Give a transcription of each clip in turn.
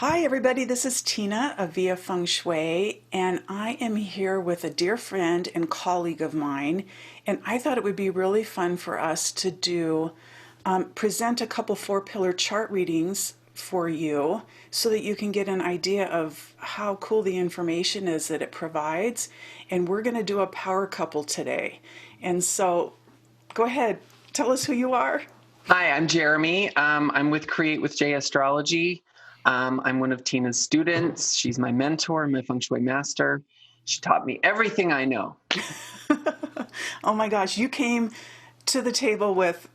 Hi, everybody. This is Tina of Via Feng Shui, and I am here with a dear friend and colleague of mine. And I thought it would be really fun for us to present a couple four pillar chart readings for you so that you can get an idea of how cool the information is that it provides. And we're going to do a power couple today. And so go ahead, tell us who you are. Hi, I'm Jeremy. I'm with Create with J Astrology. I'm one of Tina's students. She's my mentor, my feng shui master. She taught me everything I know. Oh my gosh, you came to the table with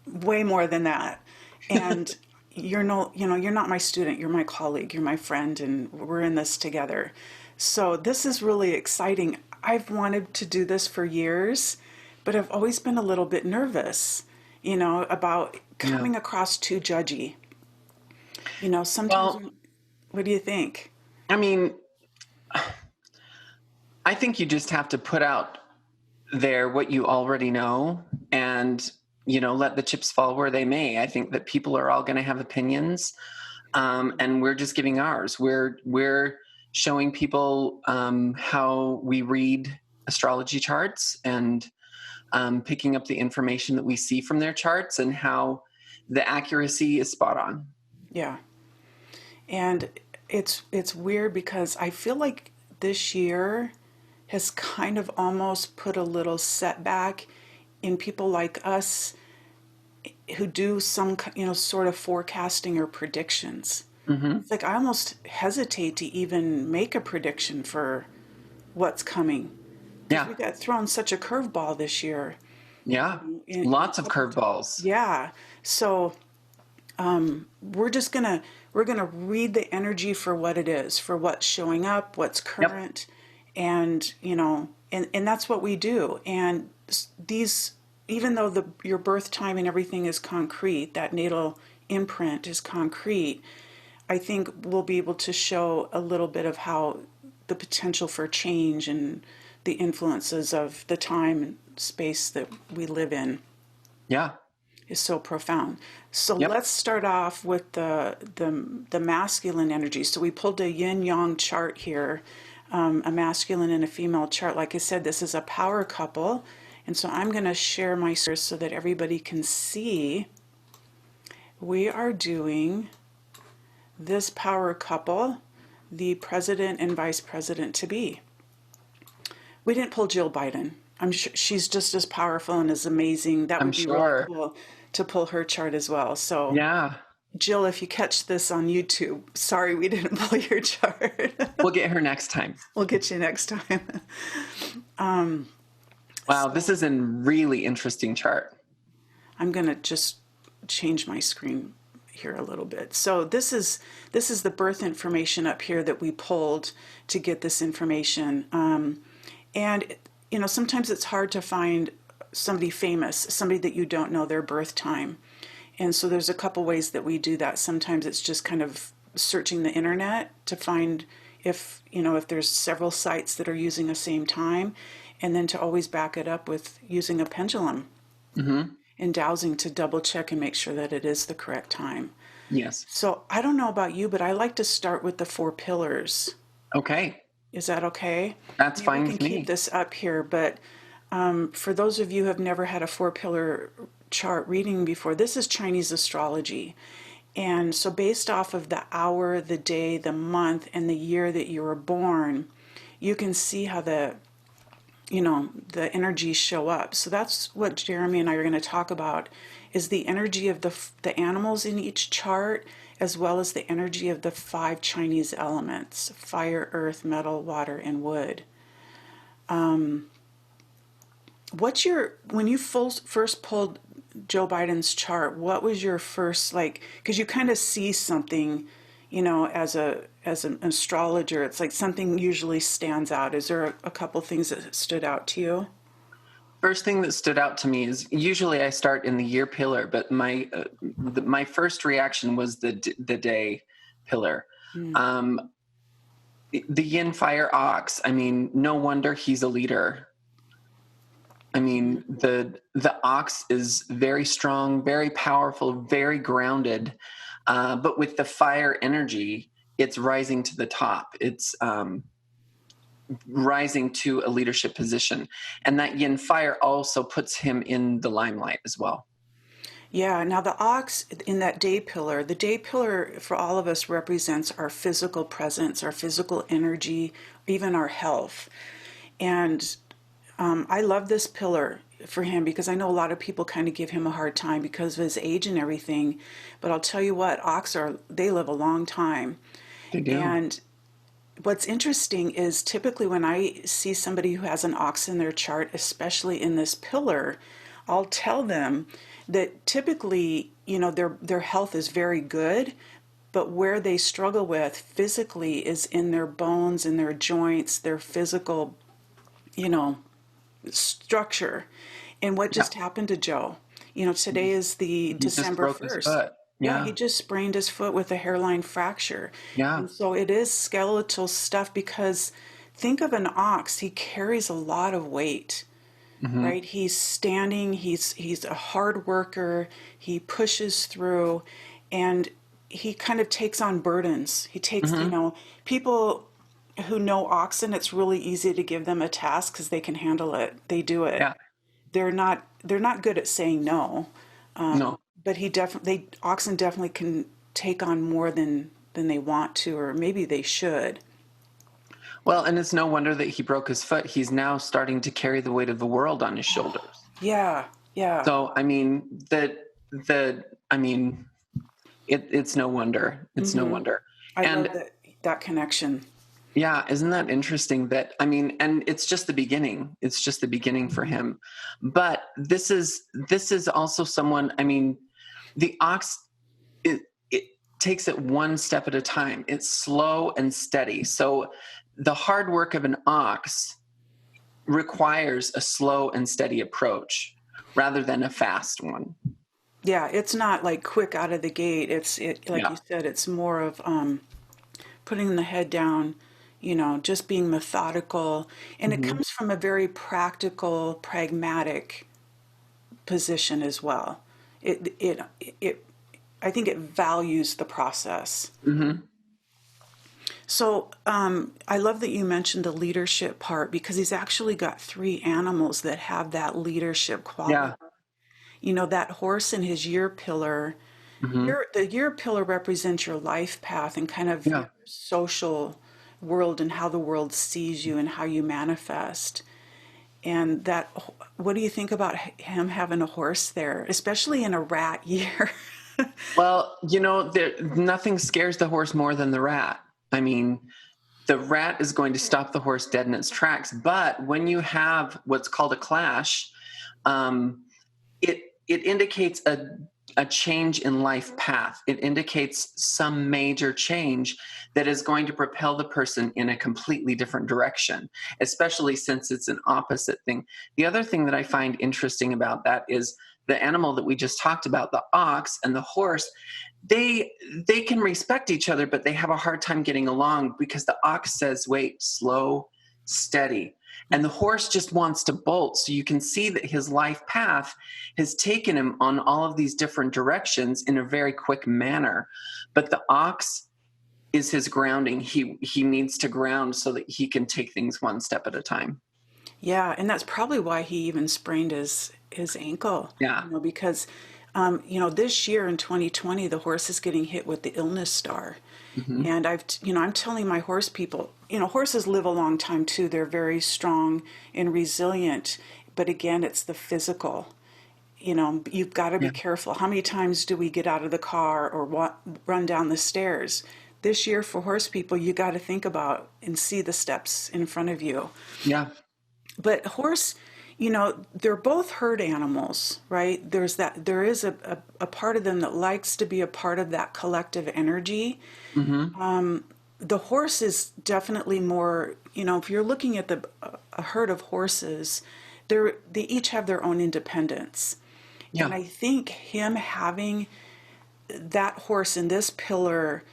way more than that. And you're not my student, you're my colleague, you're my friend, and we're in this together. So this is really exciting. I've wanted to do this for years, but I've always been a little bit nervous, about Yeah. coming across too judgy. Sometimes, Well, what do you think? I mean, I think you just have to put out there what you already know and, let the chips fall where they may. I think that people are all going to have opinions, and we're just giving ours. We're showing people how we read astrology charts and picking up the information that we see from their charts and how the accuracy is spot on. Yeah. And it's weird because I feel like this year has kind of almost put a little setback in people like us who do some, sort of forecasting or predictions. Hmm. It's like I almost hesitate to even make a prediction for what's coming because Yeah. we got thrown such a curveball this year. Yeah. In a Lots of couple curveballs. Yeah. So we're just gonna read the energy for what it is, for what's showing up, what's Yep. current, and and that's what we do. And these, even though the your birth time and everything is concrete, that natal imprint is concrete, I think we'll be able to show a little bit of how the potential for change and the influences of the time and space that we live in Yeah. is so profound. So Yep. let's start off with the masculine energy. So we pulled a yin yang chart here, a masculine and a female chart. Like I said, this is a power couple, and so I'm going to share my screen so that everybody can see. We are doing this power couple, the president and vice president to be. We didn't pull Jill Biden. I'm sure she's just as powerful and as amazing. That I'm would be really sure. cool to pull her chart as well. So, Yeah. Jill, if you catch this on YouTube, sorry we didn't pull your chart. We'll get her next time. We'll get you next time. Wow. So, This is a really interesting chart. I'm going to just change my screen here a little bit. So this is the birth information up here that we pulled to get this information. And sometimes it's hard to find somebody famous, somebody that you don't know their birth time. And so there's a couple ways that we do that. Sometimes it's just kind of searching the internet to find if there's several sites that are using the same time, and then to always back it up with using a pendulum Hmm. and dowsing to double check and make sure that it is the correct time. Yes. So I don't know about you, but I like to start with the four pillars. Okay. Is that okay? That's Maybe we fine can with keep me. this up here, but for those of you who have never had a four pillar chart reading before, this is Chinese astrology. And so, based off of the hour, the day, the month, and the year that you were born, you can see how the energies show up. So that's what Jeremy and I are going to talk about, is the energy of the animals in each chart, as well as the energy of the five Chinese elements: fire, earth, metal, water, and wood. When you first pulled Joe Biden's chart, what was your first, like, because you kind of see something, as an astrologer, it's like something usually stands out. Is there a couple things that stood out to you? First thing that stood out to me is usually I start in the year pillar, but my first reaction was the day pillar. Mm. Um, the Yin Fire Ox. I mean, no wonder he's a leader. I mean, the ox is very strong, very powerful, very grounded, but with the fire energy, it's rising to the top. It's rising to a leadership position. And that yin fire also puts him in the limelight as well. Yeah, now the ox in that day pillar, the day pillar for all of us represents our physical presence, our physical energy, even our health. And I love this pillar for him because I know a lot of people kind of give him a hard time because of his age and everything. But I'll tell you what, they live a long time. They do. And what's interesting is typically when I see somebody who has an ox in their chart, especially in this pillar, I'll tell them that typically, their health is very good, but where they struggle with physically is in their bones, in their joints, their physical, you know, structure. And what Yeah. just happened to Joe? Today is the He just December broke his 1st. foot. Yeah, Yeah. he just sprained his foot with a hairline fracture. Yeah. And so it is skeletal stuff because think of an ox, he carries a lot of weight, Hmm. right? He's standing, he's a hard worker, he pushes through and he kind of takes on burdens. He takes, Hmm. people who know oxen, it's really easy to give them a task because they can handle it. They do it. Yeah. They're not good at saying no. No. But oxen definitely can take on more than they want to, or maybe they should. Well, and it's no wonder that he broke his foot. He's now starting to carry the weight of the world on his shoulders. Yeah, yeah. So, I mean, I mean, it's no wonder. It's no hmm wonder. I And love that connection. yeah, isn't that interesting that, I mean, and it's just the beginning. It's just the beginning for hmm him. But this is also someone, I mean, the ox, it takes it one step at a time. It's slow and steady. So the hard work of an ox requires a slow and steady approach rather than a fast one. Yeah, it's not like quick out of the gate. Like Yeah. you said, it's more of putting the head down, just being methodical, and it Hmm. comes from a very practical, pragmatic position as well. It I think it values the process. Hmm. So I love that you mentioned the leadership part because he's actually got three animals that have that leadership quality. Yeah. That horse in his year pillar, Hmm. the year pillar represents your life path and kind of your Yeah. social world and how the world sees you and how you manifest. And what do you think about him having a horse there, especially in a rat year? Well, nothing scares the horse more than the rat. I mean, the rat is going to stop the horse dead in its tracks. But when you have what's called a clash, um, it indicates a change in life path. It indicates some major change that is going to propel the person in a completely different direction, especially since it's an opposite thing. The other thing that I find interesting about that is the animal that we just talked about, the ox and the horse, they can respect each other, but they have a hard time getting along because the ox says, wait, slow, steady. And the horse just wants to bolt. So you can see that his life path has taken him on all of these different directions in a very quick manner. But the ox is his grounding. He needs to ground so that he can take things one step at a time. Yeah, and that's probably why he even sprained his ankle, Yeah. because this year in 2020 the horse is getting hit with the illness star. Hmm. And I'm telling my horse people, horses live a long time too. They're very strong and resilient, but again, it's the physical. You've got to be Yeah. careful. How many times do we get out of the car or run down the stairs? This year for horse people, you got to think about and see the steps in front of you. Yeah. But horse, they're both herd animals, right? There is a part of them that likes to be a part of that collective energy. Hmm. The horse is definitely more, if you're looking at a herd of horses, they each have their own independence. And Yeah. I think him having that horse in this pillar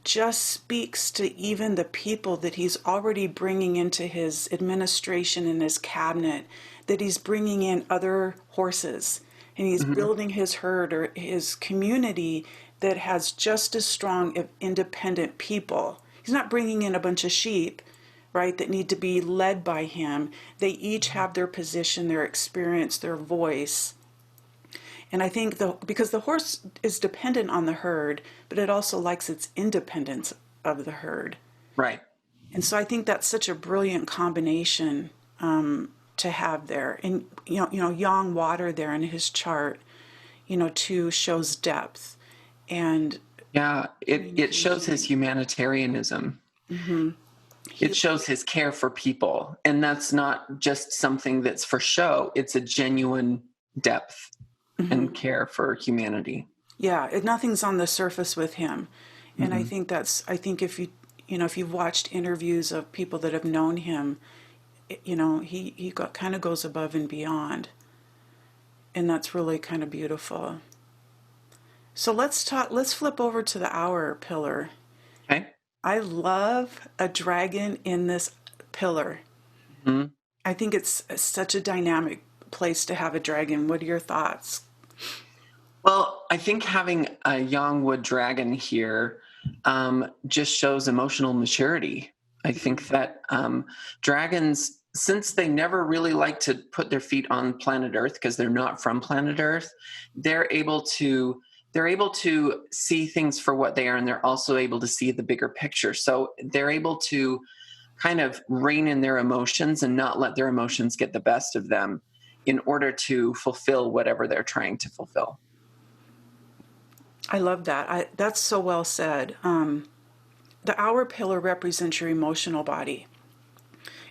just speaks to even the people that he's already bringing into his administration and his cabinet, that he's bringing in other horses and he's Hmm. building his herd or his community that has just as strong of independent people. He's not bringing in a bunch of sheep, right, that need to be led by him. They each have their position, their experience, their voice. And I think because the horse is dependent on the herd, but it also likes its independence of the herd. Right. And so I think that's such a brilliant combination to have there. And Yang water there in his chart, too, shows depth and Yeah, it shows his humanitarianism. It shows his care for people. And that's not just something that's for show. It's a genuine depth and care for humanity. Yeah, nothing's on the surface with him. And I think if if you've watched interviews of people that have known him, he kind of goes above and beyond. And that's really kind of beautiful. So let's flip over to the hour pillar. Okay. I love a dragon in this pillar. I think it's such a dynamic place to have a dragon. What are your thoughts? Well, I think having a young wood dragon here just shows emotional maturity. I think that dragons, since they never really like to put their feet on planet Earth because they're not from planet Earth, they're able to see things for what they are, and they're also able to see the bigger picture. So they're able to kind of rein in their emotions and not let their emotions get the best of them in order to fulfill whatever they're trying to fulfill. I love that. That's so well said. The hour pillar represents your emotional body,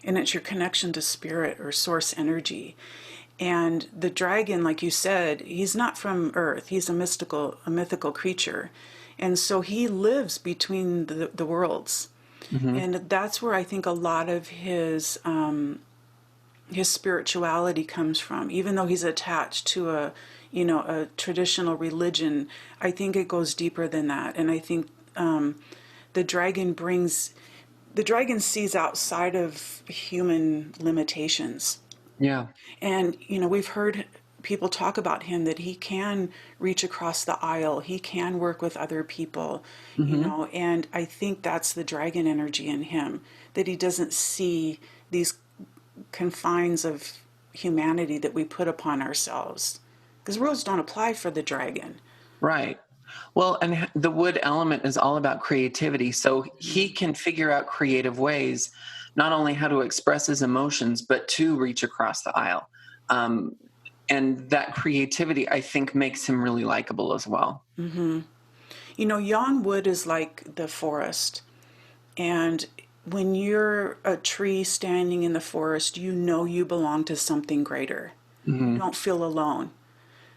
and it's your connection to spirit or source energy. And the dragon, like you said, he's not from Earth. He's a mythical creature. And so he lives between the worlds. And that's where I think a lot of his spirituality comes from. Even though he's attached to a traditional religion, I think it goes deeper than that. And I think the dragon sees outside of human limitations. Yeah. And, we've heard people talk about him that he can reach across the aisle. He can work with other people, and I think that's the dragon energy in him, that he doesn't see these confines of humanity that we put upon ourselves. Because rules don't apply for the dragon. Right. Well, and the wood element is all about creativity. So he can figure out creative ways, not only how to express his emotions, but to reach across the aisle. And that creativity, I think, makes him really likable as well. Yang wood is like the forest. And when you're a tree standing in the forest, you belong to something greater. You don't feel alone.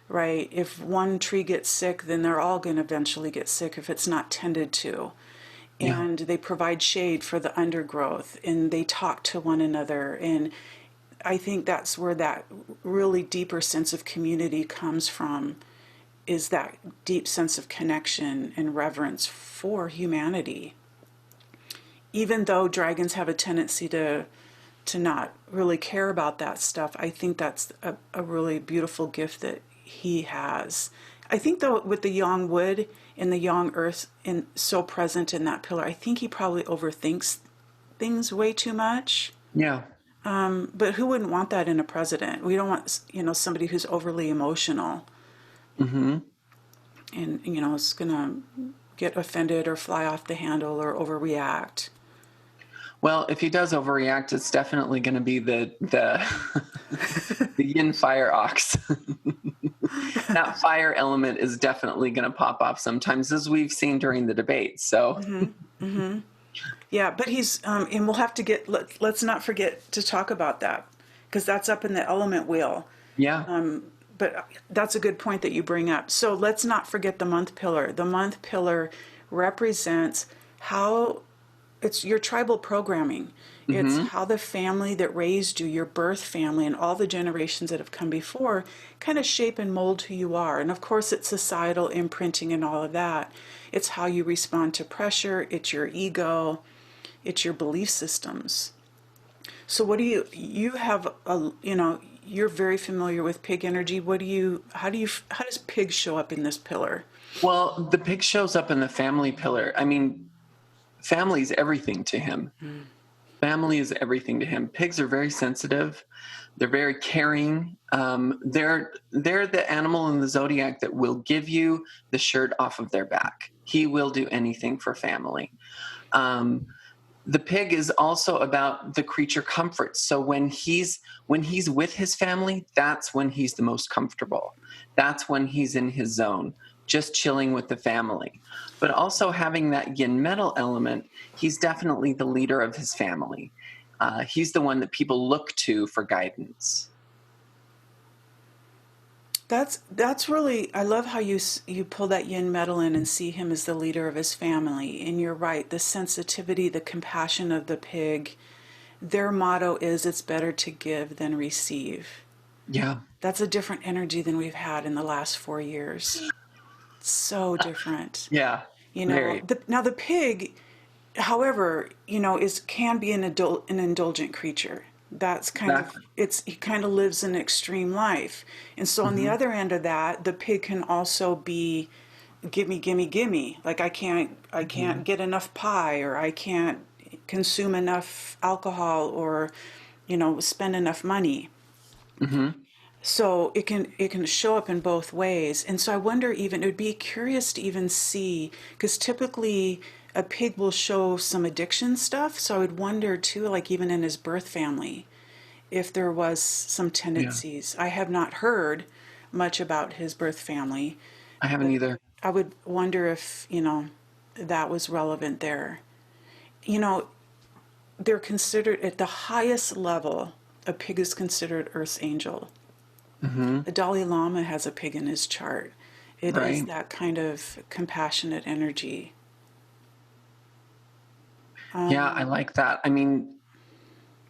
Right? If one tree gets sick, then they're all going to eventually get sick if it's not tended to. And they provide shade for the undergrowth, and they talk to one another. And I think that's where that really deeper sense of community comes from, is that deep sense of connection and reverence for humanity. Even though dragons have a tendency to not really care about that stuff, I think that's a really beautiful gift that he has. I think though with the yang wood and the yang earth and so present in that pillar, I think he probably overthinks things way too much. Yeah. But who wouldn't want that in a president? We don't want somebody who's overly emotional. And is gonna get offended or fly off the handle or overreact. Well, if he does overreact, it's definitely going to be the the Yin Fire Ox. That fire element is definitely going to pop off sometimes, as we've seen during the debate. So, Yeah, but he's and we'll have to let's not forget to talk about that, because that's up in the element wheel. yeah, But that's a good point that you bring up. So let's not forget the month pillar. The month pillar represents how it's your tribal programming. It's how the family that raised you, your birth family, and all the generations that have come before kind of shape and mold who you are. And of course, it's societal imprinting and all of that. It's how you respond to pressure. It's your ego. It's your belief systems. So what do you have you're very familiar with pig energy. How does pig show up in this pillar? Well, the pig shows up in the family pillar. I mean, family is everything to him. Family is everything to him. Pigs are very sensitive. They're very caring. They're the animal in the zodiac that will give you the shirt off of their back. He will do anything for family. The pig is also about the creature comforts. So when he's with his family, that's when he's the most comfortable. That's when he's in his zone, just chilling with the family. But also having that yin metal element, he's definitely the leader of his family. He's the one that people look to for guidance. That's really, I love how you pull that yin metal in and see him as the leader of his family. And you're right, the sensitivity, the compassion of the pig. Their motto is it's better to give than receive. Yeah. That's a different energy than we've had in the last 4 years. So different. Yeah. You know, Very. now the pig, however, is can be an indulgent creature. That's kind of Exactly. he kind of lives an extreme life. And so on the Hmm. other end of that, the pig can also be gimme, gimme, gimme. Like I can't get enough pie, or I can't consume enough alcohol, or spend enough money. Hmm. So it can show up in both ways. And so I wonder, even it would be curious to even see, because typically a pig will show some addiction stuff. So I would wonder too, like even in his birth family, if there was some Yeah. tendencies. I have not heard much about his birth family, I haven't but either. I would wonder if, that was relevant there. You know, they're considered at the highest level, a pig is considered Earth's angel. Hmm. The Dalai Lama has a pig in his chart. It is Right. that kind of compassionate energy. Yeah, I like that. I mean,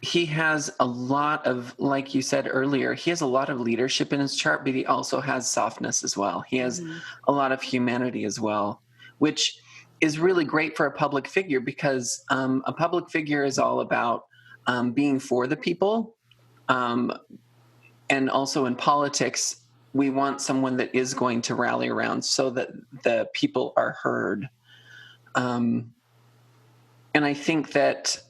he has a lot of, like you said earlier, he has a lot of leadership in his chart, but he also has softness as well. He has Mhm. a lot of humanity as well, which is really great for a public figure, because a public figure is all about being for the people. Um, and also in politics, we want someone that is going to rally around so that the people are heard. Um, and I think that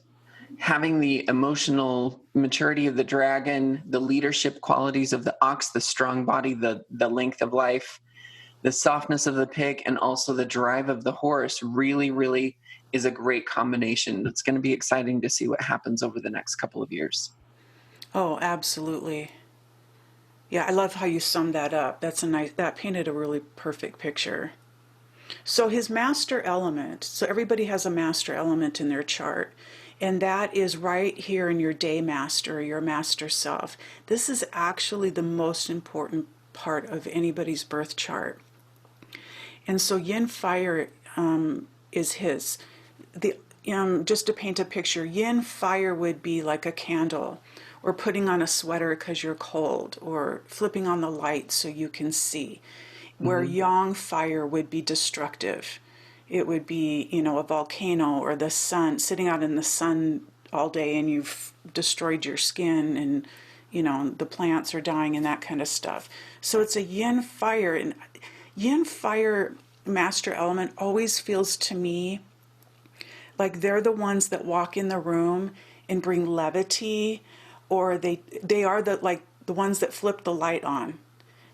having the emotional maturity of the dragon, the leadership qualities of the ox, the strong body, the length of life, the softness of the pig, and also the drive of the horse really, really is a great combination. It's going to be exciting to see what happens over the next couple of years. Oh, absolutely. Yeah, I love how you summed that up. That painted a really perfect picture. So his master element, so everybody has a master element in their chart, and that is right here in your day master, your master self. This is actually the most important part of anybody's birth chart. And so yin fire is his. The Just to paint a picture, yin fire would be like a candle, or putting on a sweater because you're cold, or flipping on the light so you can see. Where Mm-hmm. yang fire would be destructive. It would be, a volcano, or the sun, sitting out in the sun all day and you've destroyed your skin, and the plants are dying and that kind of stuff. So it's a yin fire. And yin fire master element always feels to me like they're the ones that walk in the room and bring levity, or they are the ones that flip the light on,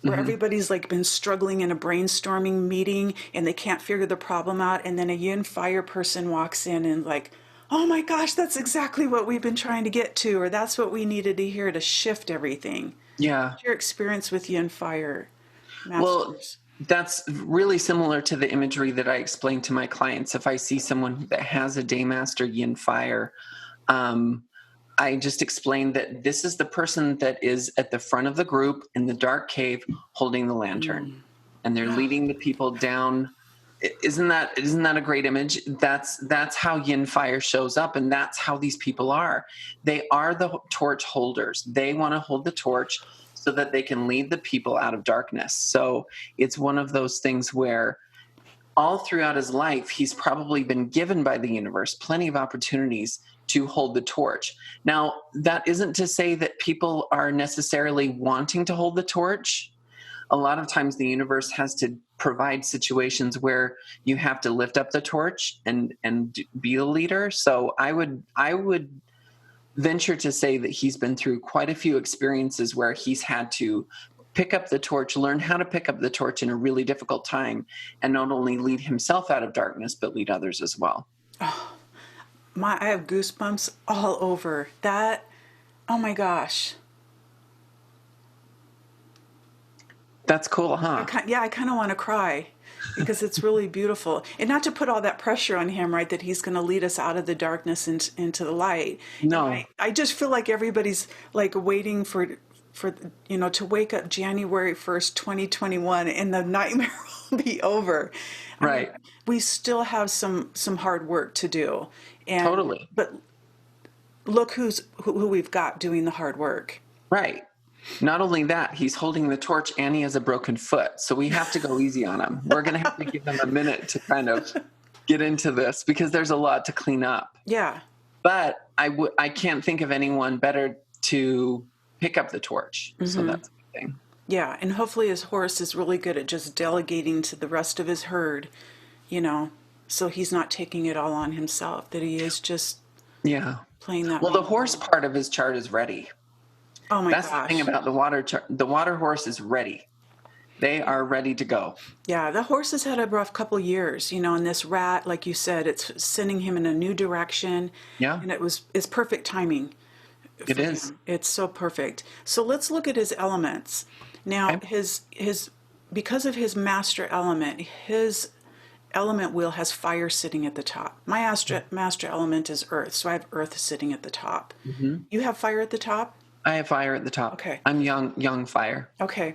where Mm-hmm. everybody's like been struggling in a brainstorming meeting and they can't figure the problem out, and then a yin fire person walks in and like, oh my gosh, that's exactly what we've been trying to get to, or that's what we needed to hear to shift everything. Yeah. What's your experience with yin fire Well, masters? that's really similar to the imagery that I explain to my clients. If I see someone that has a Daymaster Yin Fire, um, I just explained that this is the person that is at the front of the group in the dark cave holding the lantern, and they're leading the people down. Isn't that a great image? That's how Yin Fire shows up, and that's how these people are. They are the torch holders. They want to hold the torch so that they can lead the people out of darkness. So it's one of those things where all throughout his life, he's probably been given by the universe plenty of opportunities to hold the torch. Now, that isn't to say that people are necessarily wanting to hold the torch. a lot of times the universe has to provide situations where you have to lift up the torch and be a leader. So I would venture to say that he's been through quite a few experiences where he's had to pick up the torch, learn how to pick up the torch in a really difficult time, and not only lead himself out of darkness, but lead others as well. I have goosebumps all over that. Oh my gosh. That's cool, huh? I kind of want to cry because it's really beautiful. And not to put all that pressure on him, right, that he's going to lead us out of the darkness into the light. And No, I just feel like everybody's like waiting for to wake up January 1st, 2021 and the nightmare will be over. I mean, right. we still have some hard work to do. And Totally. but look who we've got doing the hard work. Right. Not only that, he's holding the torch and he has a broken foot. So we have to go easy on him. We're going to have to give him a minute to kind of get into this because there's a lot to clean up. Yeah. But I can't think of anyone better to pick up the torch. So that's a good thing. Yeah, and hopefully his horse is really good at just delegating to the rest of his herd, so he's not taking it all on himself, that he is just Yeah. playing that Well, the role. horse part of his chart is ready. Oh my That's the thing gosh. about the water chart. The water horse is ready. They are ready to go. Yeah, the horse has had a rough couple years, and this rat, like you said, it's sending him in a new direction, Yeah, and it's perfect timing it for is. him. It's so perfect. So let's look at his elements. Now, Okay. his because of his master element, his element wheel has fire sitting at the top. My master element is earth, so I have earth sitting at the top. Mhm. You have fire at the top? I have fire at the top. Okay. I'm young fire. Okay.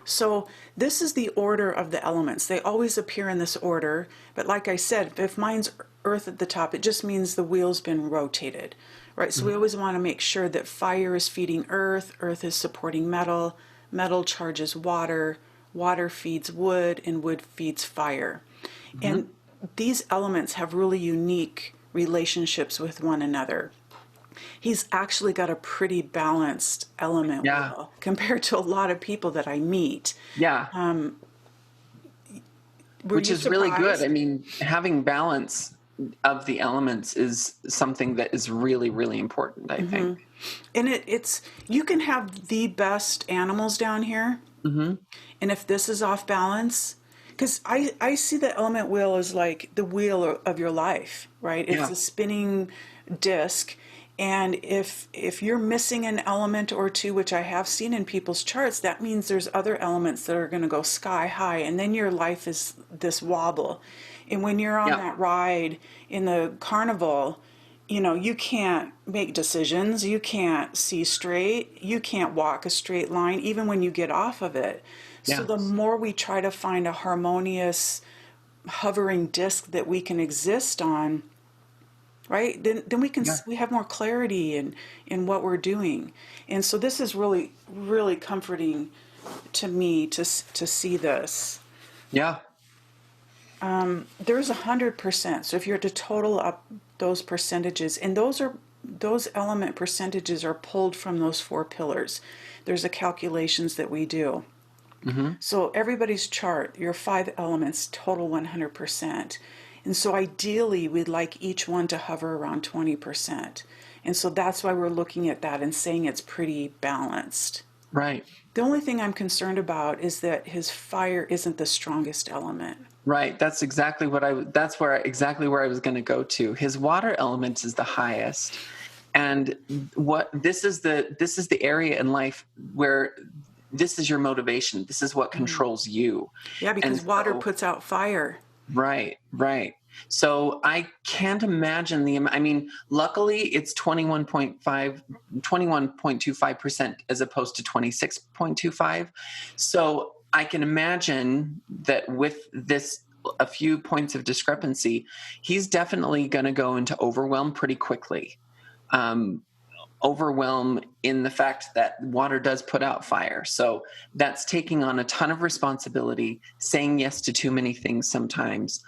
So this is the order of the elements. They always appear in this order, but like I said, if mine's earth at the top, it just means the wheel's been rotated, right? So we always want to make sure that fire is feeding earth, earth is supporting metal, metal charges water, water feeds wood, and wood feeds fire. Mhm. And these elements have really unique relationships with one another. He's actually got a pretty balanced element Yeah, wheel compared to a lot of people that I meet. yeah, Were which you is really good. I surprised? mean, having balance of the elements is something that is really, really important, I think. And it's you can have the best animals down here, Hmm. and if this is off balance, because I see the element wheel as like the wheel of your life, right? It's Yeah, a spinning disc, and if you're missing an element or two, which I have seen in people's charts, that means there's other elements that are going to go sky high, and then your life is this wobble. And when you're on yeah, that ride in the carnival, you can't make decisions, you can't see straight, you can't walk a straight line, even when you get off of it. So yeah, the more we try to find a harmonious hovering disc that we can exist on, right? Then yeah, we have more clarity in what we're doing. And so this is really, really comforting to me to see this. yeah. There's 100%. So if you're to total up those percentages, and those element percentages are pulled from those four pillars. There's a calculations that we do. Hmm. So everybody's chart, your five elements total 100%. And so ideally, we'd like each one to hover around 20%. And so that's why we're looking at that and saying it's pretty balanced. Right. The only thing I'm concerned about is that his fire isn't the strongest element. Right. That's exactly what exactly where I was going to go to. His water element is the highest. And this is the area in life where this is your motivation. This is what controls you. Yeah, And because water so, puts out fire. right, right. So I can't imagine I mean, luckily it's 21.25% as opposed to 26.25. So I can imagine that with this, a few points of discrepancy, he's definitely going to go into overwhelm pretty quickly. Um, Overwhelm in the fact that water does put out fire. So that's taking on a ton of responsibility, saying yes to too many things sometimes.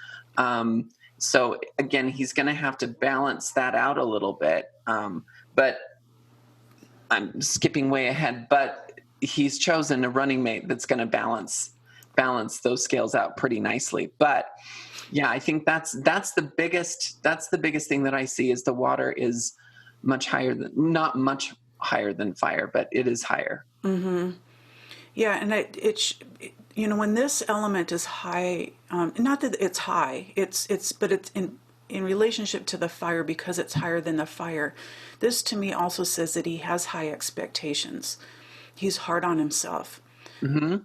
So again, he's going to have to balance that out a little bit. But I'm skipping way ahead. But he's chosen a running mate that's going to balance those scales out pretty nicely. But yeah, I think that's the biggest thing that I see is the water is much higher than, not much higher than fire, but it is higher. Yeah, and when this element is high, not that it's high, but it's in relationship to the fire because it's higher than the fire. This to me also says that he has high expectations. He's hard on himself. Mm-hmm.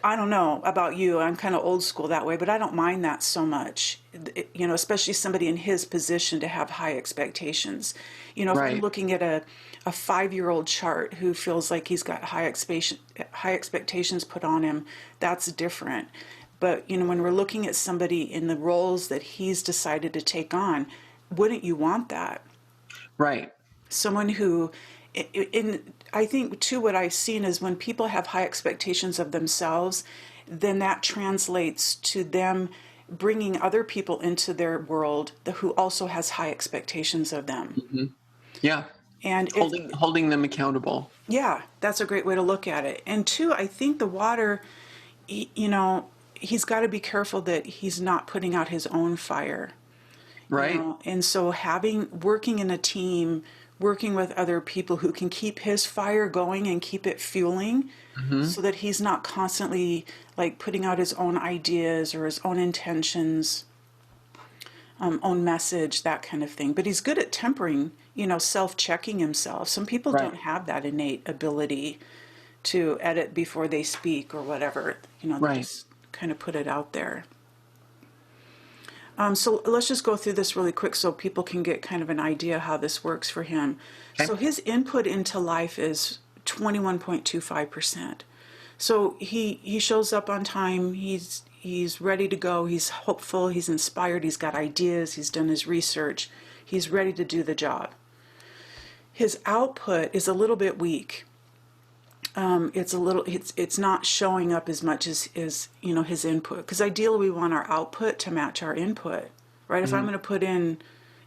I don't know about you. I'm kind of old school that way, but I don't mind that so much. Especially somebody in his position to have high expectations. If I'm Right. looking at a 5-year-old chart who feels like he's got high expectations put on him, that's different. But when we're looking at somebody in the roles that he's decided to take on, wouldn't you want that? Right. Someone who, I think too, what I've seen is when people have high expectations of themselves, then that translates to them bringing other people into their world who also has high expectations of them. Mm-hmm. Yeah. And Holding them accountable. yeah, that's a great way to look at it. And two, I think the water, he's got to be careful that he's not putting out his own fire. Right. And so working in a team, working with other people who can keep his fire going and keep it fueling Mm-hmm. so that he's not constantly like putting out his own ideas or his own intentions, own message, that kind of thing. But he's good at tempering, self-checking himself. Some people Right. don't have that innate ability to edit before they speak or whatever. They Right. just kind of put it out there. So let's just go through this really quick so people can get kind of an idea how this works for him. Okay. So his input into life is 21.25%. So he shows up on time. He's ready to go. He's hopeful. He's inspired. He's got ideas. He's done his research. He's ready to do the job. His output is a little bit weak. It's not showing up as much as his input, because ideally we want our output to match our input, right? If I'm Mm-hmm. going to put in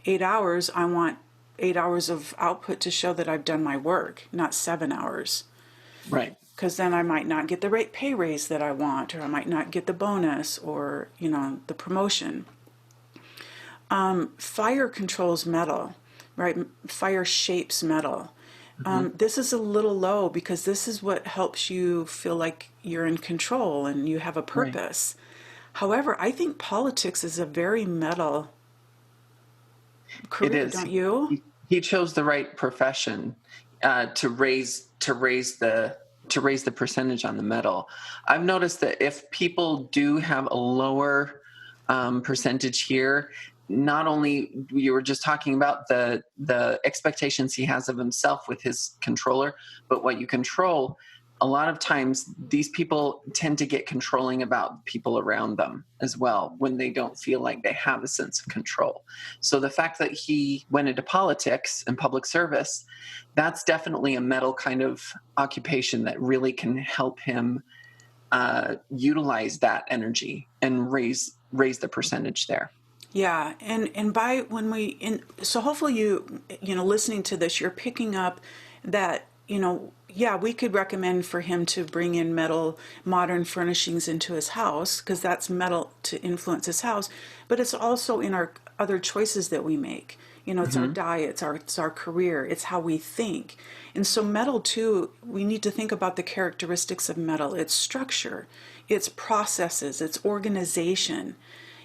8 hours, I want 8 hours of output to show that I've done my work, not 7 hours, Right. because then I might not get the rate pay raise that I want, or I might not get the bonus, or the promotion. Fire controls metal, right? Fire shapes metal. Mm-hmm. This is a little low because this is what helps you feel like you're in control and you have a Right. purpose. However, I think politics is a very metal It career, is. don't you? He chose the right profession to raise the percentage on the metal. I've noticed that if people do have a lower percentage here, not only you were just talking about the expectations he has of himself with his controller, but what you control. A lot of times these people tend to get controlling about people around them as well when they don't feel like they have a sense of control. So the fact that he went into politics and public service, that's definitely a metal kind of occupation that really can help him utilize that energy and raise the percentage there. Yeah, and by when so hopefully listening to this, you're picking up that yeah, we could recommend for him to bring in metal modern furnishings into his house because that's metal to influence his house, but it's also in our other choices that we make. It's our Mm-hmm. diet, it's our career, it's how we think. And so metal too, we need to think about the characteristics of metal, its structure, its processes, its organization,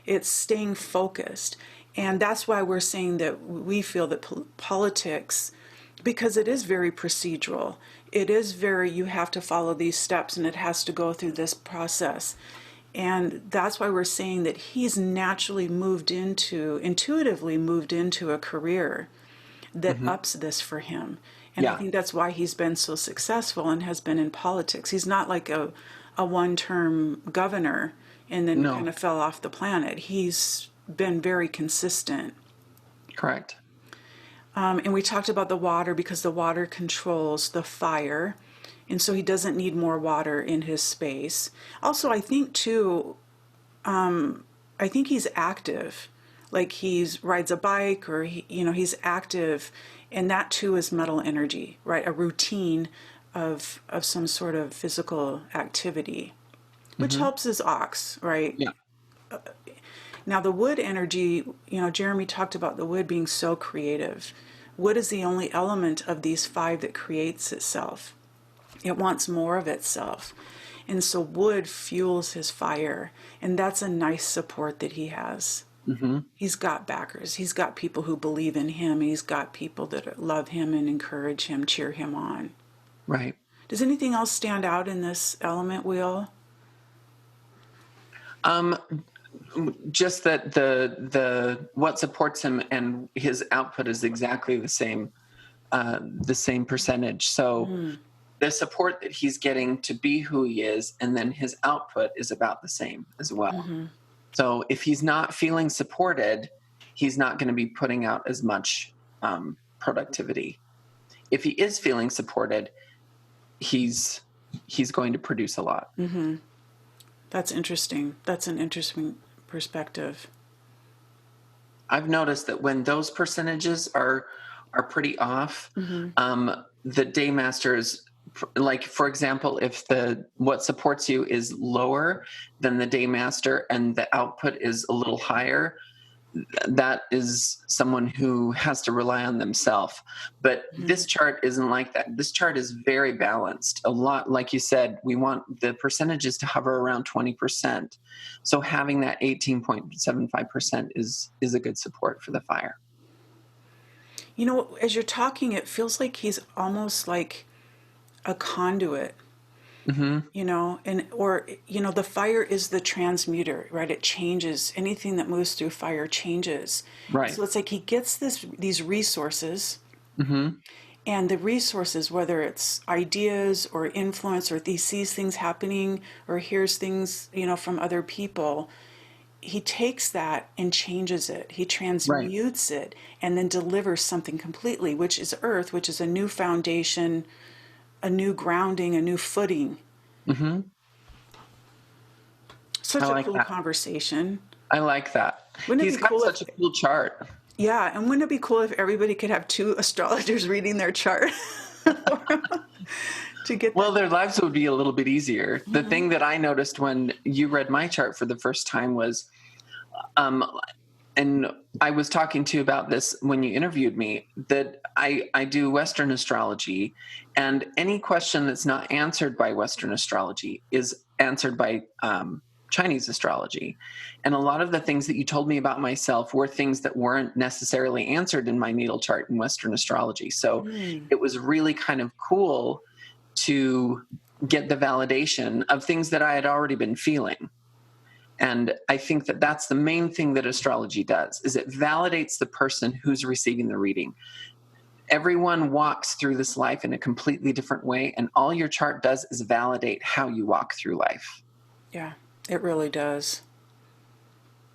it's staying focused. And that's why we're saying that we feel that politics, because it is very procedural, it is very, you have to follow these steps and it has to go through this process. And that's why we're saying that he's intuitively moved into a career that Mm-hmm. ups this for him. And I Yeah. think that's why he's been so successful and has been in politics. He's not like a one-term governor and then kind No. of fell off the planet. He's been very consistent. Correct. And we talked about the water because the water controls the fire. And so he doesn't need more water in his space. Also, I think too, I think he's active. Like he's rides a bike or he's active. And that too is metal energy, right? A routine, of some sort of physical activity, which Mm-hmm. helps his ox, right? Yeah. Now, the wood energy, Jeremy talked about the wood being so creative. Wood is the only element of these five that creates itself. It wants more of itself. And so wood fuels his fire. And that's a nice support that he has. Mm-hmm. He's got backers. He's got people who believe in him. He's got people that love him and encourage him, cheer him on. Right. Does anything else stand out in this element wheel? Just that the what supports him and his output is exactly the same percentage. So the support that he's getting to be who he is, and then his output is about the same as well. So if he's not feeling supported, he's not going to be putting out as much productivity. If he is feeling supported, he's going to produce a lot. That's interesting. That's an interesting perspective. I've noticed that when those percentages are pretty off, the day masters, like for example, if what supports you is lower than the day master and the output is a little higher, that is someone who has to rely on themselves. But this chart isn't like that. This chart is very balanced. A lot, like you said, we want the percentages to hover around 20%. So having that 18.75% is a good support for the fire. As you're talking, it feels like he's almost like a conduit. The fire is the transmuter, right? It changes. Anything that moves through fire changes. Right. So it's like he gets these resources, and the resources, whether it's ideas or influence, or he sees things happening or hears things, from other people, he takes that and changes it. He transmutes it and then delivers something completely, which is earth, which is a new foundation, a new grounding, a new footing. Such a cool conversation. I like that. Wouldn't it He's be got cool such a cool chart. Yeah, and wouldn't it be cool if everybody could have two astrologers reading their chart to get Well, their lives would be a little bit easier. The thing that I noticed when you read my chart for the first time was, and I was talking to you about this when you interviewed me, that I do Western astrology, and any question that's not answered by Western astrology is answered by Chinese astrology. And a lot of the things that you told me about myself were things that weren't necessarily answered in my natal chart in Western astrology. So it was really kind of cool to get the validation of things that I had already been feeling. And I think that that's the main thing that astrology does, is it validates the person who's receiving the reading. Everyone walks through this life in a completely different way, and all your chart does is validate how you walk through life. Yeah, it really does.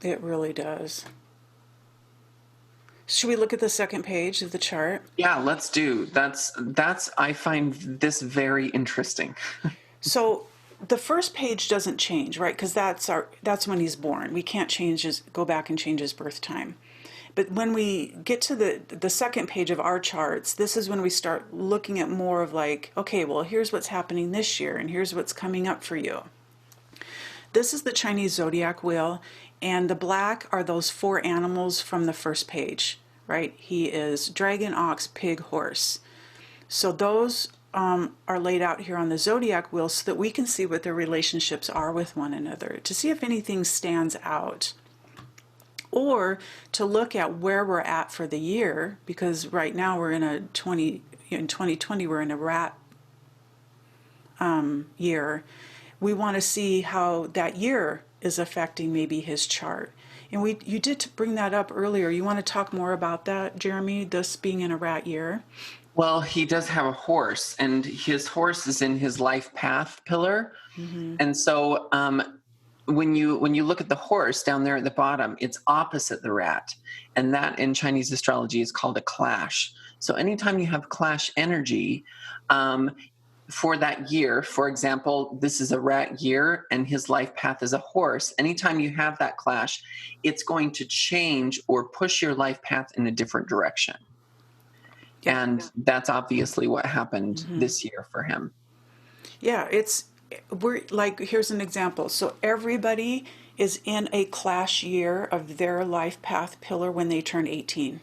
It really does. Should we look at the second page of the chart? Yeah, let's do. That's I find this very interesting. So the first page doesn't change, right? Because that's when he's born. We can't go back and change his birth time. But when we get to the second page of our charts, this is when we start looking at more of like, okay, well, here's what's happening this year, and here's what's coming up for you. This is the Chinese Zodiac wheel, and the black are those four animals from the first page, right? He is dragon, ox, pig, horse. So those are laid out here on the Zodiac wheel so that we can see what their relationships are with one another, to see if anything stands out, or to look at where we're at for the year, because right now we're in 2020 we're in a rat year. We want to see how that year is affecting maybe his chart. And you did bring that up earlier. You want to talk more about that, Jeremy, this being in a rat year? Well, he does have a horse, and his horse is in his life path pillar. And so when you look at the horse down there at the bottom, it's opposite the rat. And that in Chinese astrology is called a clash. So anytime you have clash energy, for that year, for example, this is a rat year and his life path is a horse. Anytime you have that clash, it's going to change or push your life path in a different direction. Yeah. And that's obviously what happened Mm-hmm. this year for him. Yeah, we're like, here's an example. So everybody is in a clash year of their life path pillar when they turn 18.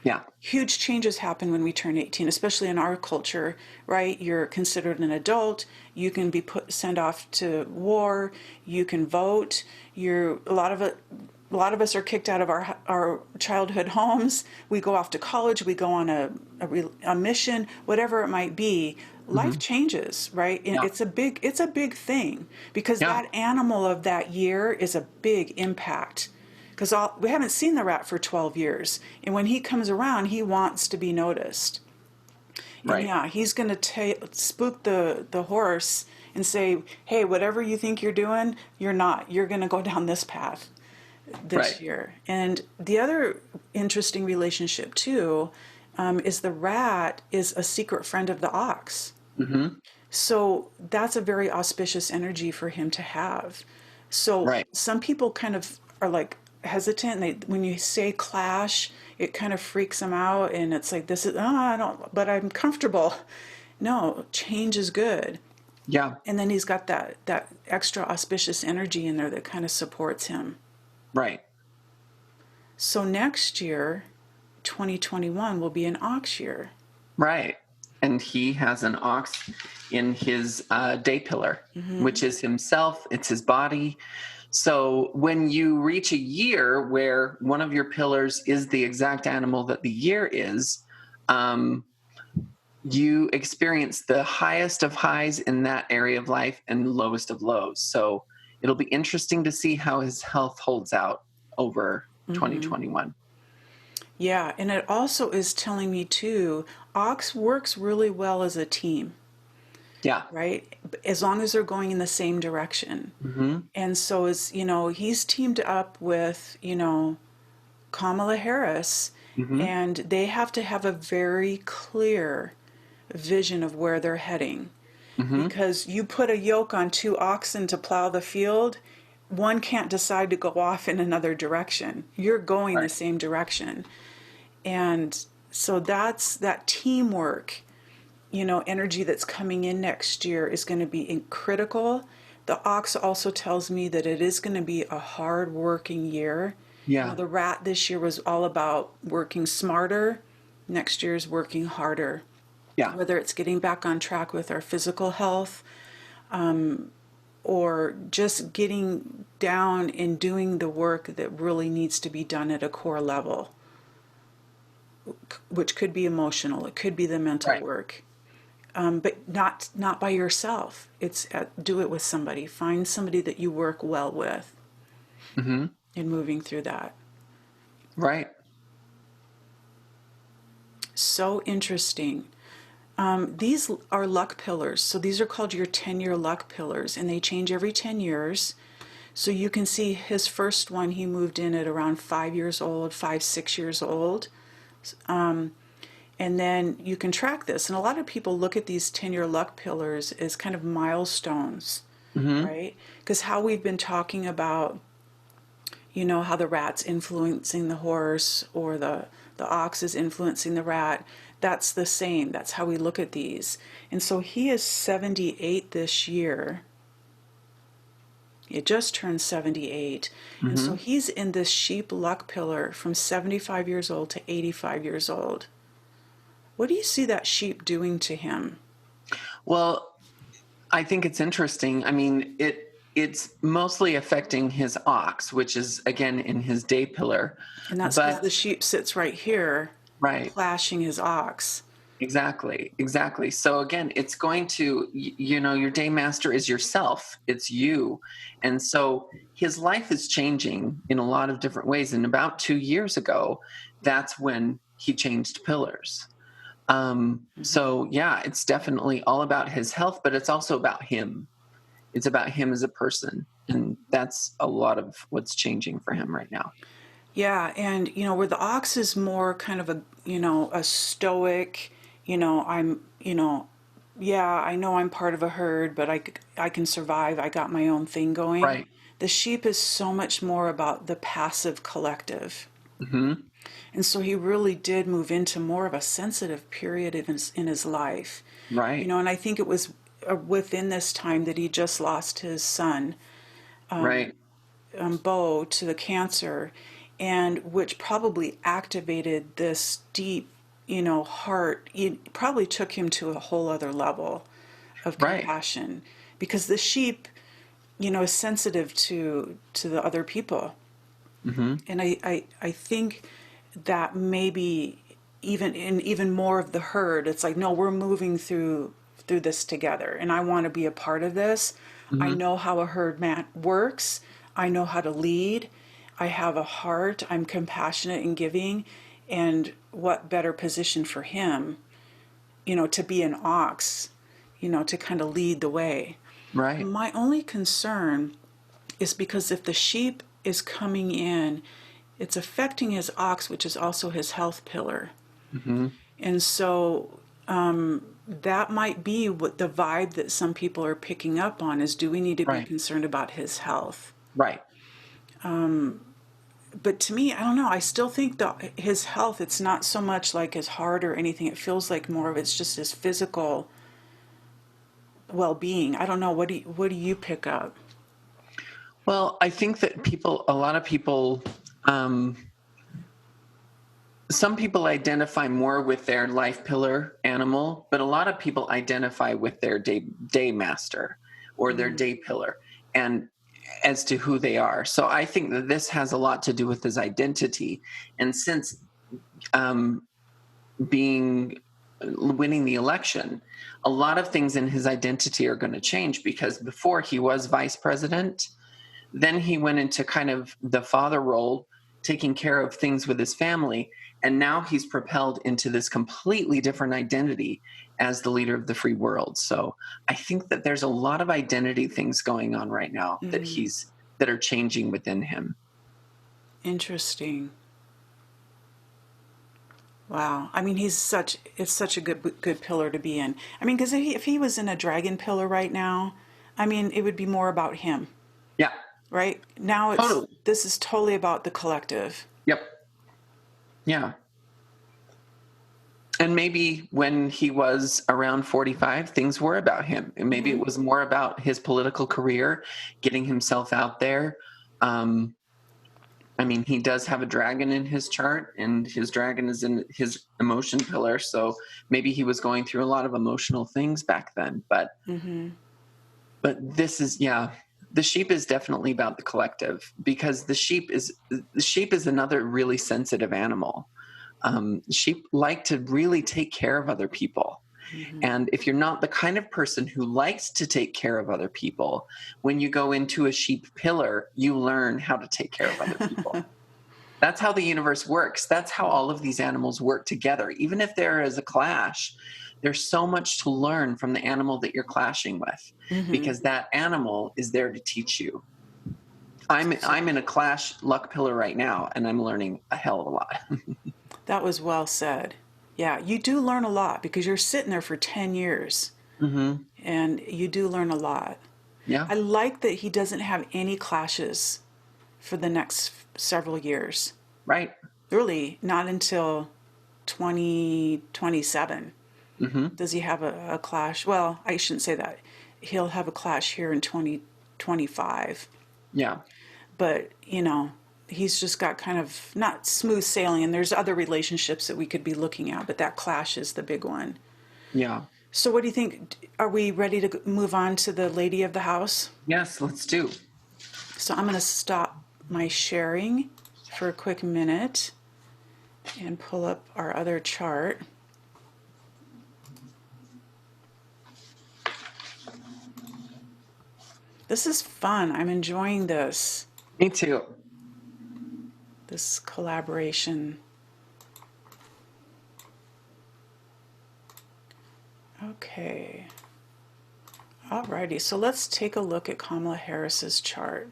Yeah. Huge changes happen when we turn 18, especially in our culture, right? You're considered an adult. You can be sent off to war. You can vote. A lot of us are kicked out of our childhood homes. We go off to college. We go on a mission, whatever it might be. Life Hmm. changes, right? And Yeah. it's a big thing because Yeah. that animal of that year is a big impact because we haven't seen the rat for 12 years. And when he comes around, he wants to be noticed. And Right. yeah, he's going to spook the horse and say, hey, whatever you think you're doing, you're not. You're going to go down this path Right. this year. And the other interesting relationship, too, is the rat is a secret friend of the ox. Hmm. So that's a very auspicious energy for him to have. So Right. some people kind of are like hesitant. When you say clash, it kind of freaks them out, and it's like this is I don't, but I'm comfortable. No, change is good. Yeah. And then he's got that extra auspicious energy in there that kind of supports him. Right. So next year, 2021 will be an ox year. Right. And he has an ox in his day pillar, Mm-hmm. which is himself, it's his body. So when you reach a year where one of your pillars is the exact animal that the year is, um, you experience the highest of highs in that area of life and lowest of lows. So it'll be interesting to see how his health holds out over Mm-hmm. 2021. Yeah, and it also is telling me too, Ox works really well as a team, Yeah. right? As long as they're going in the same direction. Hmm. And so he's teamed up with, Kamala Harris, Hmm. and they have to have a very clear vision of where they're heading. Hmm. Because you put a yoke on two oxen to plow the field, one can't decide to go off in another direction. You're going the Right. same direction. And so that's that teamwork, energy that's coming in next year is going to be critical. The ox also tells me that it is going to be a hard working year. Yeah. The rat this year was all about working smarter. Next year is working harder, Yeah. whether it's getting back on track with our physical health or just getting down and doing the work that really needs to be done at a core level, which could be emotional, it could be the mental Right. work, but not by yourself. Do it with somebody. Find somebody that you work well with Hmm. in moving through that. Right. So interesting. These are luck pillars. So these are called your 10-year luck pillars, and they change every 10 years. So you can see his first one, he moved in at around 5 years old, 5, 6 years old. And then you can track this. And a lot of people look at these 10-year luck pillars as kind of milestones, Hmm. right? Because how we've been talking about, how the rat's influencing the horse or the ox is influencing the rat. That's the same. That's how we look at these. And so he is 78 this year. It just turned 78. And so Hmm. he's in this sheep luck pillar from 75 years old to 85 years old. What do you see that sheep doing to him? Well, I think it's interesting. I mean, it's mostly affecting his ox, which is again in his day pillar. And that's because the But sheep sits right here, right, clashing his ox. exactly, exactly. So again, it's going to your day master is yourself. It's you. And so his life is changing in a lot of different ways. And about 2 years ago, that's when he changed pillars. Mm-hmm. So yeah, it's definitely all about his health, but it's also about him. It's about him as a person. And that's a lot of what's changing for him right now. Yeah, and where the ox is more kind of a stoic, yeah, I know I'm part of a herd, but I can survive. I got my own thing going. Right. The sheep is so much more about the passive collective. Mm-hmm. And so he really did move into more of a sensitive period in his life. You Right. know, and I think it was within this time that he just lost his son, Right. Bo, to the cancer, and which probably activated this deep, you know, heart. It probably took him to a whole other level of Right. compassion because the sheep, you know, is sensitive to the other people. Mm-hmm. And I think that maybe even more of the herd, it's like, no, we're moving through this together, and I want to be a part of this. I Mm-hmm. know how a herd man works. I know how to lead. I have a heart. I'm compassionate and giving, and what better position for him, you know, to be an ox, you know, to kind of lead the way. Right. My only concern is because if the sheep is coming in, it's affecting his ox, which is also his health pillar. Mm-hmm. And so that might be what the vibe that some people are picking up on is, do we need to be Right. concerned about his health? Right. But to me, I don't know. I still think that his health, it's not so much like his heart or anything. It feels like more of it's just his physical well-being. I don't know. What do you pick up? Well, I think that a lot of people, um, some people identify more with their life pillar animal, but a lot of people identify with their day master or their Mm, day pillar, and as to who they are. So I think that this has a lot to do with his identity. And since um, being winning the election, a lot of things in his identity are going to change, because before he was vice president, then he went into kind of the father role, taking care of things with his family. And now he's propelled into this completely different identity as the leader of the free world. So I think that there's a lot of identity things going on right now mm, that are changing within him. interesting. Wow. I mean, it's such a good pillar to be in. I mean, because if he was in a dragon pillar right now, I mean, it would be more about him, Yeah, right? Now totally. this is totally about the collective. Yep. Yeah. And maybe when he was around 45, things were about him. And maybe it Hmm. was more about his political career, getting himself out there. Um, I mean, he does have a dragon in his chart, and his dragon is in his emotion pillar. So maybe he was going through a lot of emotional things back then. Hmm. But this is, yeah, the sheep is definitely about the collective, because the sheep is another really sensitive animal. Sheep like to really take care of other people. Hmm. And if you're not the kind of person who likes to take care of other people, when you go into a sheep pillar, you learn how to take care of other people. That's how the universe works. That's how all of these animals work together. Even if there is a clash, there's so much to learn from the animal that you're clashing with, Hmm. because that animal is there to teach you. I'm in a clash luck pillar right now, and I'm learning a hell of a lot. That was well said. Yeah, you do learn a lot because you're sitting there for 10 years Mm-hmm. and you do learn a lot. Yeah. I like that he doesn't have any clashes for the next several years. Right. Really, not until 2027 Mm-hmm. does he have a clash. Well, I shouldn't say that. He'll have a clash here in 2025. Yeah. But, you know, he's just got kind of not smooth sailing, and there's other relationships that we could be looking at, but that clash is the big one. Yeah. So, what do you think? Are we ready to move on to the lady of the house? Yes, let's do. So, I'm going to stop my sharing for a quick minute and pull up our other chart. This is fun. I'm enjoying Me too. this collaboration. Okay. Alrighty, so let's take a look at Kamala Harris's chart.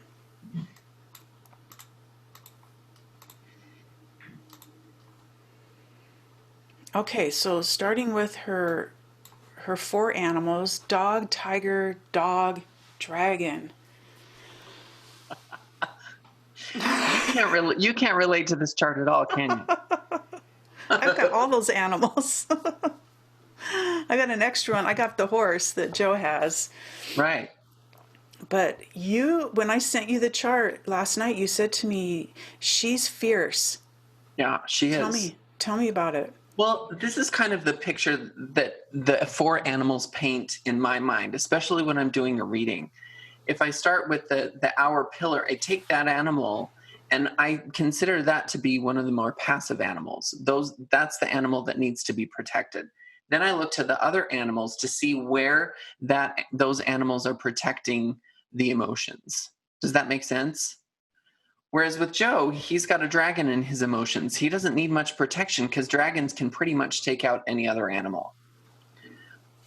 Okay, so starting with her four animals: dog, tiger, dog, dragon. You can't relate to this chart at all, can you? I've got all those animals. I got an extra one. I got the horse that Joe has. Right. But when I sent you the chart last night, you said to me, she's fierce. Yeah, she Tell is. me, tell me about it. Well, this is kind of the picture that the four animals paint in my mind, especially when I'm doing a reading. If I start with the hour pillar, I take that animal and I consider that to be one of the more passive animals. That's the animal that needs to be protected. Then I look to the other animals to see where those animals are protecting the emotions. Does that make sense? Whereas with Joe, he's got a dragon in his emotions. He doesn't need much protection because dragons can pretty much take out any other animal.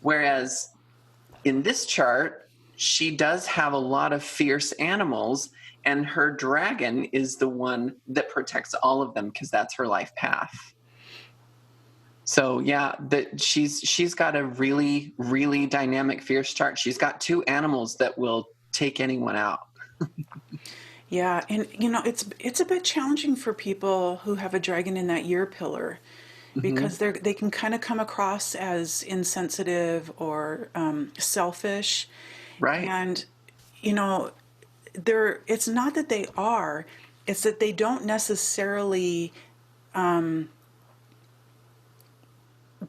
Whereas in this chart, she does have a lot of fierce animals, and her dragon is the one that protects all of them because that's her life path. So yeah, she's got a really, really dynamic, fierce chart. She's got two animals that will take anyone out. Yeah, and it's a bit challenging for people who have a dragon in that year pillar because they can kind of come across as insensitive or selfish, Right. and it's not that they are, it's that they don't necessarily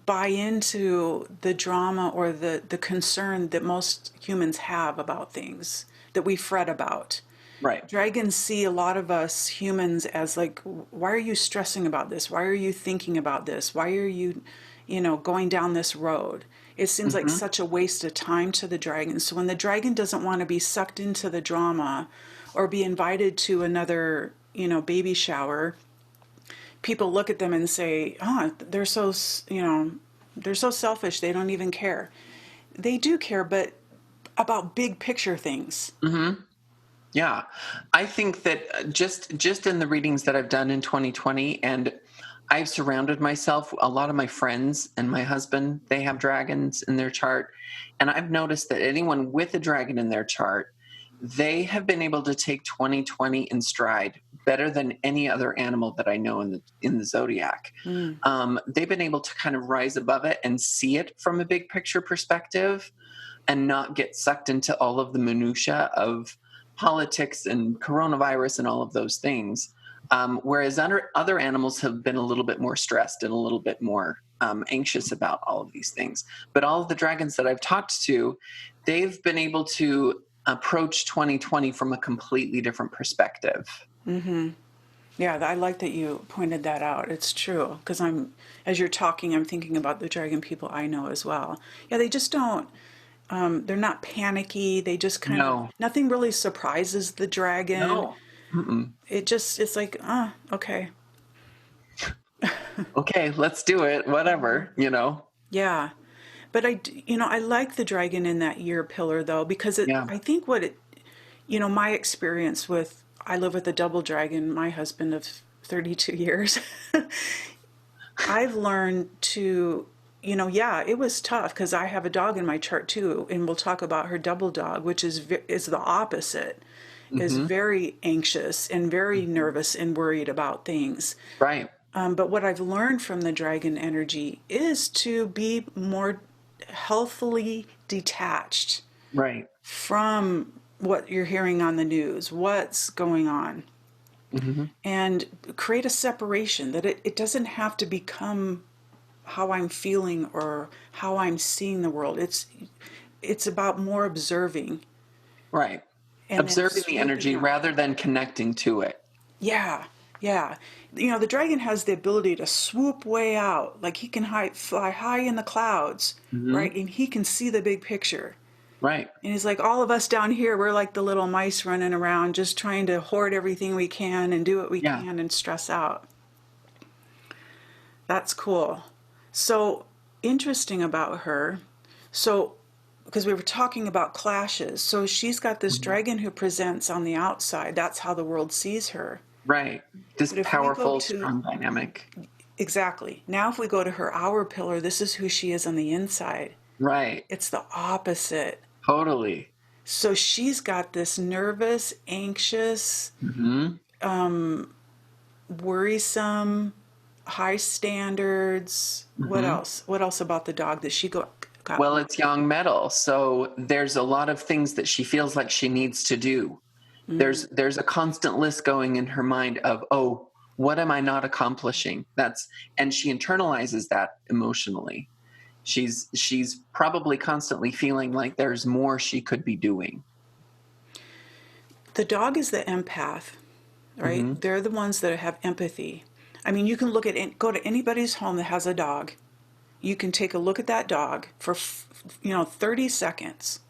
buy into the drama or the concern that most humans have about things that we fret about. Right. Dragons see a lot of us humans as like, why are you stressing about this? Why are you thinking about this? Why are you, going down this road? It seems like such a waste of time to the dragon. So when the dragon doesn't want to be sucked into the drama or be invited to another, baby shower, people look at them and say, "Oh, they're so selfish. They don't even care." They do care, but about big picture things. Yeah, I think that just in the readings that I've done in 2020, and I've surrounded myself, a lot of my friends and my husband, they have dragons in their chart, and I've noticed that anyone with a dragon in their chart, they have been able to take 2020 in stride better than any other animal that I know in the Zodiac. They've been able to kind of rise above it and see it from a big picture perspective, and not get sucked into all of the minutia of politics and coronavirus and all of those things. Whereas other animals have been a little bit more stressed and a little bit more anxious about all of these things. But all of the dragons that I've talked to, they've been able to approach 2020 from a completely different perspective. Yeah, I like that you pointed that out. It's true because as you're talking, I'm thinking about the dragon people I know as well. Yeah, they just don't. They're not panicky. They just kind of No, nothing really surprises the dragon. no. Mm-mm. It's like, okay. Okay, let's do it. Whatever. Yeah. But I like the dragon in that year pillar though, because Yeah. I think my experience I live with a double dragon, my husband of 32 years. I've learned to, yeah, it was tough because I have a dog in my chart too, and we'll talk about her double dog, which is the opposite, is Mm-hmm. very anxious and very nervous and worried about things. Right. But what I've learned from the dragon energy is to be more healthily detached Right. from what you're hearing on the news, what's going on, Mm-hmm. and create a separation that it doesn't have to become how I'm feeling or how I'm seeing the world. It's about more observing Right. and then Observing the swooping energy out. rather than connecting to it. Yeah, yeah. The dragon has the ability to swoop way out, like he can fly high in the clouds, Mm-hmm. right? And he can see the big picture. Right. And he's like, all of us down here, we're like the little mice running around, just trying to hoard everything we can and do what we Yeah. can and stress out. That's cool. So interesting about her. So, because we were talking about clashes, so she's got this Mhm. dragon who presents on the outside. That's how the world sees her. Right. This But if we go powerful, to strong dynamic. exactly now, if we go to her hour pillar, this is who she is on the inside. Right. It's the opposite. Totally. So she's got this nervous, anxious, Mm-hmm. worrisome, high standards. What Hmm. else? What else about the dog that she got? Well, it's young metal, so there's a lot of things that she feels like she needs to do. There's a constant list going in her mind of, oh, what am I not accomplishing? And she internalizes that emotionally. She's probably constantly feeling like there's more she could be doing. The dog is the empath, right? Hmm. They're the ones that have empathy. I mean, you can go to anybody's home that has a dog. You can take a look at that dog for 30 seconds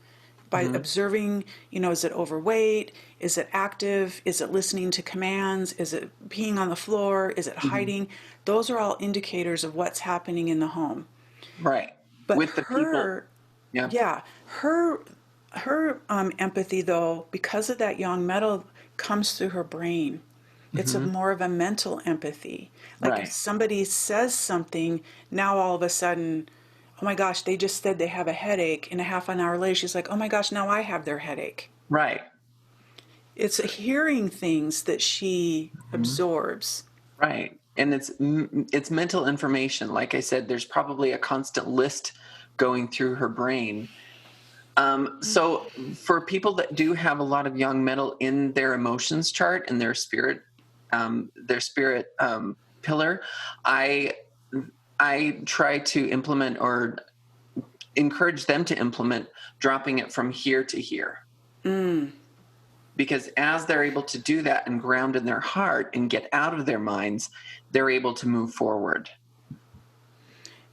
by Hmm. observing, is it overweight? Is it active? Is it listening to commands? Is it peeing on the floor? Is it Hmm. hiding? Those are all indicators of what's happening in the home. Right. But With the people. her, Yeah. yeah, her empathy though, because of that young metal, comes through her brain. It's a Hmm. more of a mental empathy. Like if Right. somebody says something, now all of a sudden, oh my gosh, they just said they have a headache, and a half an hour later she's like, oh my gosh, now I have their headache. Right. It's hearing things that she Mhm. absorbs. Right. And it's mental information. Like I said, there's probably a constant list going through her brain. So for people that do have a lot of young metal in their emotions chart and their spirit pillar, I I try to implement or encourage them to implement dropping it from here to here. Because as they're able to do that and ground in their heart and get out of their minds, they're able to move forward.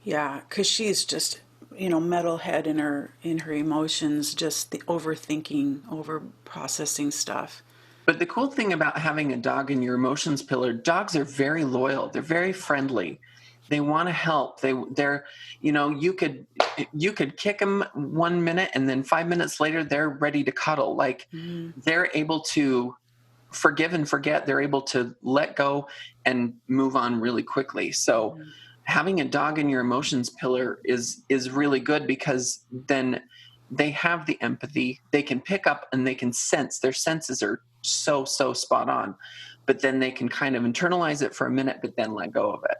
Yeah, because she's just, metalhead in her emotions, just the overthinking, over processing stuff. But the cool thing about having a dog in your emotions pillar, dogs are very loyal. They're very friendly. They want to help. They're, you could kick them 1 minute and then 5 minutes later they're ready to cuddle. Like they're able to forgive and forget. They're able to let go and move on really quickly. So having a dog in your emotions pillar is really good, because then they have the empathy, they can pick up and they can sense. Their senses are so spot on, but then they can kind of internalize it for a minute but then let go of it.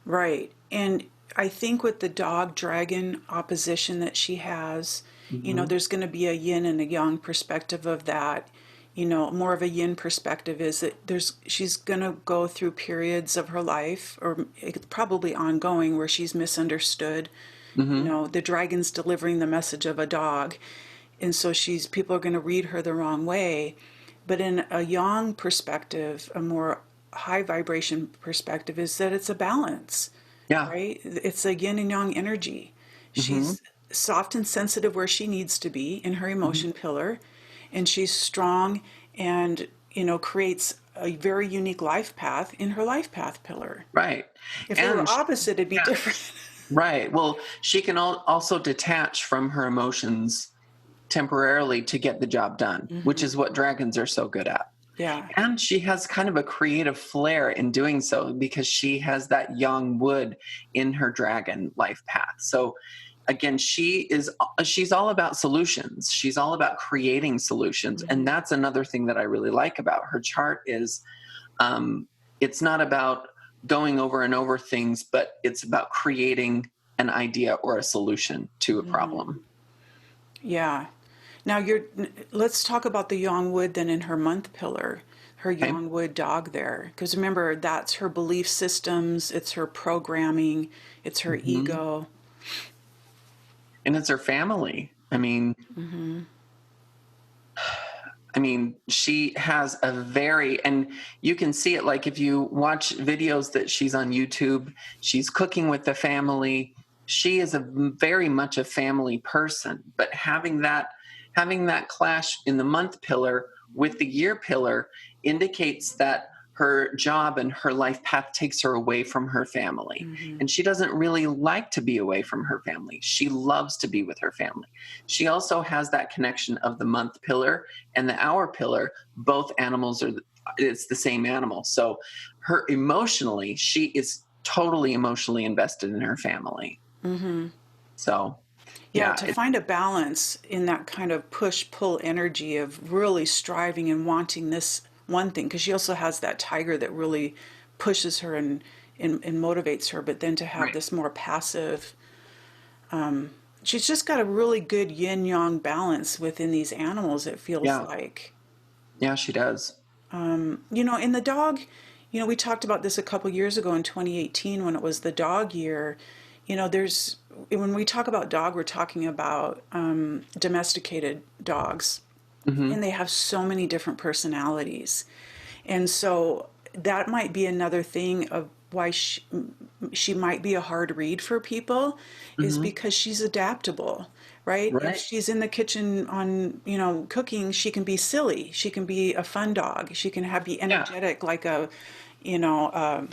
Right. And I think with the dog dragon opposition that she has, Hmm. there's going to be a yin and a yang perspective of that. More of a yin perspective is that she's going to go through periods of her life, or it's probably ongoing, where she's misunderstood. Hmm. The dragon's delivering the message of a dog. And so people are going to read her the wrong way. But in a yang perspective, a more high vibration perspective, is that it's a balance, Yeah. right? It's a yin and yang energy. Hmm. She's soft and sensitive where she needs to be in her Hmm. emotion pillar, and she's strong and, creates a very unique life path in her life path pillar. Right. If they were And opposite, it'd be yeah. different. Right. Well, she can also detach from her emotions temporarily to get the job done, which is what dragons are so good at. Yeah. And she has kind of a creative flair in doing so, because she has that young wood in her dragon life path. So again, she's all about solutions. She's all about creating solutions. And Hmm. that's another thing that I really like about her chart is um, it's not about going over and over things, but it's about creating an idea or a solution to a problem. Yeah. Now let's talk about the Yongwood then in her month pillar, her Okay. Yongwood dog there. Because remember, that's her belief systems, it's her programming, it's her Hmm. ego. And it's her family. I mean, she has and you can see it, like if you watch videos that she's on YouTube, she's cooking with the family. She is very much a family person, but having that clash in the month pillar with the year pillar indicates that her job and her life path takes her away from her family. Hmm. And she doesn't really like to be away from her family. She loves to be with her family. She also has that connection of the month pillar and the hour pillar. Both animals it's the same animal. So she is totally emotionally invested in her family. So Yeah, yeah, to find a balance in that kind of push pull energy of really striving and wanting this one thing, because she also has that tiger that really pushes her and motivates her. But then to have Right. this more passive, she's just got a really good yin yang balance within these animals, it feels Yeah. like. Yeah, she does. In the dog, we talked about this a couple years ago in 2018 when it was the dog year. There's, when we talk about dog, we're talking about domesticated dogs, Hmm. and they have so many different personalities. And so that might be another thing of why she might be a hard read for people, is Hmm. because she's adaptable, right? If Right. she's in the kitchen on, cooking, she can be silly. She can be a fun dog. She can be Yeah. energetic like you know, a,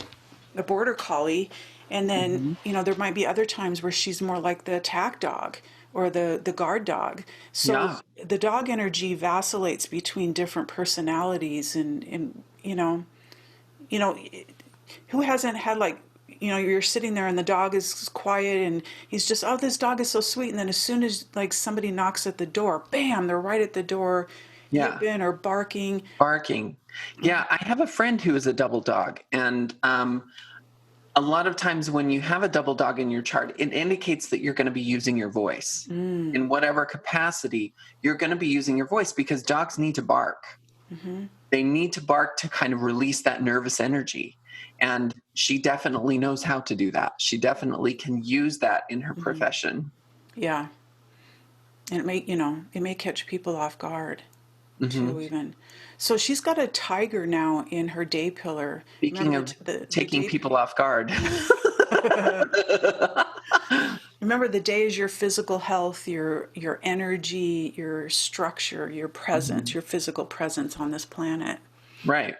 a border collie. And then, Hmm. there might be other times where she's more like the attack dog or the guard dog. So Yeah. the dog energy vacillates between different personalities and you know, who hasn't had like, you're sitting there and the dog is quiet and he's just, oh, this dog is so sweet. And then as soon as like somebody knocks at the door, bam, they're right at the door, Yeah. yipping or barking. Barking. Yeah, I have a friend who is a double dog, and a lot of times when you have a double dog in your chart, it indicates that you're going to be using your voice Mm, in whatever capacity. You're going to be using your voice because dogs need to bark. mm-hmm. They need to bark to kind of release that nervous energy. And she definitely knows how to do that. She definitely can use that in her Mm-hmm. profession. Yeah. And it may catch people off guard Hmm. too, even. So she's got a tiger now in her day pillar. Speaking Remember of the taking day. people off guard. Remember, the day is your physical health, your energy, your structure, your presence, Mhm. your physical presence on this planet. Right.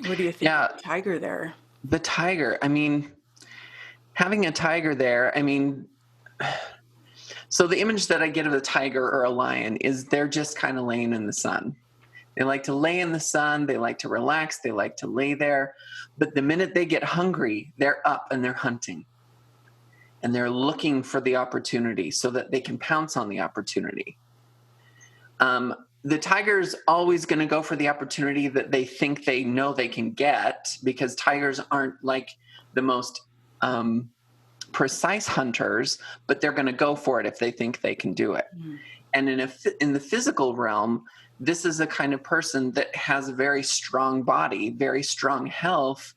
What do you think of Yeah. the tiger there? The tiger. I mean, having a tiger there, I mean, so the image that I get of a tiger or a lion is they're just kind of laying in the sun. They like to lay in the sun. They like to relax. They like to lay there. But the minute they get hungry, they're up and they're hunting and they're looking for the opportunity so that they can pounce on the opportunity. Um, the tiger's always going to go for the opportunity that they think they know they can get, because tigers aren't like the most precise hunters, but they're going to go for it if they think they can do it. Mm. And in the physical realm, this is a kind of person that has a very strong body, very strong health,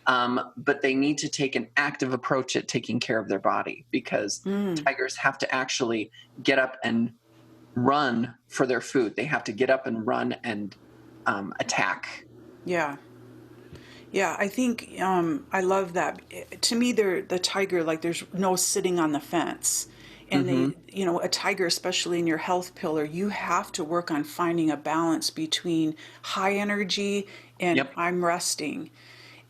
but they need to take an active approach at taking care of their body, because Mm. tigers have to actually get up and run for their food. They have to get up and run and attack. Yeah. Yeah, I think I love that. To me, they're the tiger, like there's no sitting on the fence. And Hmm. a tiger, especially in your health pillar, you have to work on finding a balance between high energy and Yep. I'm resting.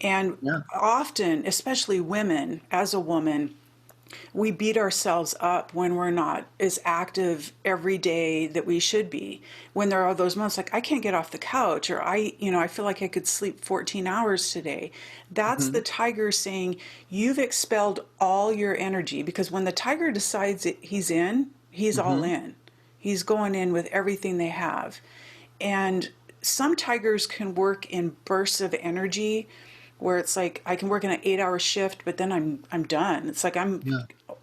And Yeah. often, especially women, as a woman, we beat ourselves up when we're not as active every day that we should be. When there are those moments like, I can't get off the couch, or I feel like I could sleep 14 hours today. That's Hmm. the tiger saying, you've expelled all your energy. Because when the tiger decides that he's in, he's all Hmm. in. He's going in with everything they have. And some tigers can work in bursts of energy where it's like I can work in an 8-hour shift, but then I'm done. It's like Yeah.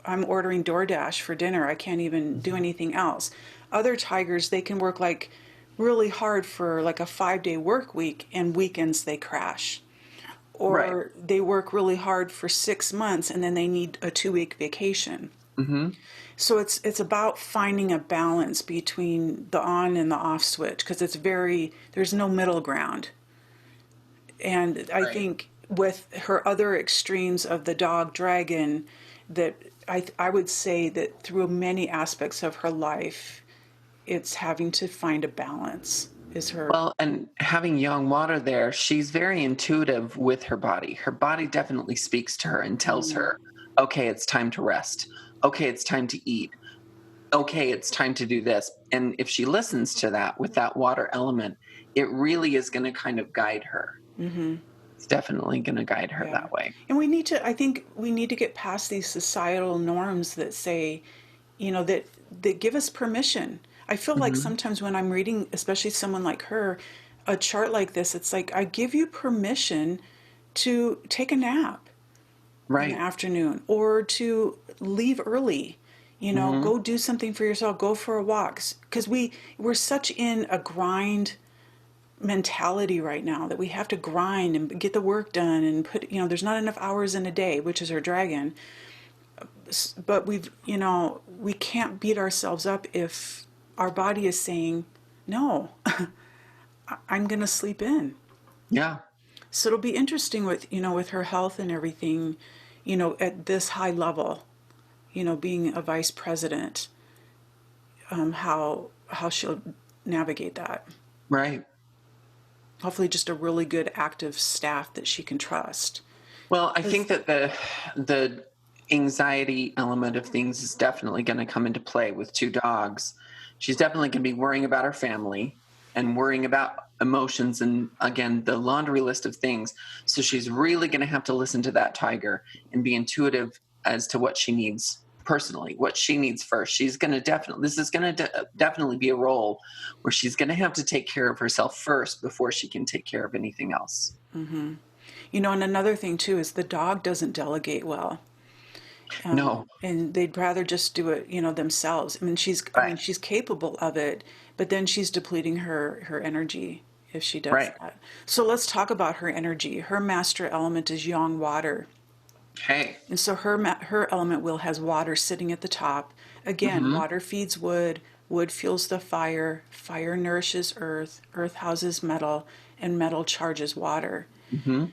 I'm ordering DoorDash for dinner. I can't even do Hmm. anything else. Other tigers, they can work like really hard for like a 5-day work week, and weekends they crash. Right. Or they work really hard for 6 months and then they need a 2-week vacation. Hmm. So it's about finding a balance between the on and the off switch, because there's no middle ground. And I Right. think with her other extremes of the dog dragon, that I would say that through many aspects of her life, it's having to find a balance is her. Well, and having young water there, she's very intuitive with her body. Her body definitely speaks to her and tells Mm, her, okay, it's time to rest. Okay, it's time to eat. Okay, it's time to do this. And if she listens to that with that water element, it really is going to kind of guide her. mm-hmm. It's definitely going to guide her Yeah. that way. And I think we need to get past these societal norms that say, that give us permission. I feel like Mm-hmm. sometimes when I'm reading, especially someone like her, a chart like this, it's like I give you permission to take a nap in the Right. afternoon or to leave early. You know, Mm-hmm. go do something for yourself, go for a walk. Because we're such in a grind mentality right now that we have to grind and get the work done and put, there's not enough hours in a day, which is her dragon. But we can't beat ourselves up if our body is saying, no, I'm going to sleep in. Yeah. So it'll be interesting with her health and everything, at this high level, being a vice president, how she'll navigate that. Right. Hopefully just a really good active staff that she can trust. Well, I 'Cause- think that the anxiety element of things is definitely going to come into play with two dogs. She's definitely going to be worrying about her family and worrying about emotions and, again, the laundry list of things. So she's really going to have to listen to that tiger and be intuitive as to what she needs personally, what she needs first. She's going to definitely, this is going to definitely be a role where she's going to have to take care of herself first before she can take care of anything else. and another thing too is the dog doesn't delegate well. No. And they'd rather just do it, themselves. I mean, Right. she's capable of it, but then she's depleting her energy if she does Right. that. So let's talk about her energy. Her master element is yang water. Okay. And so her element wheel has water sitting at the top. Again, Mm-hmm. water feeds wood, wood fuels the fire, fire nourishes earth, earth houses metal, and metal charges water. Mm-hmm.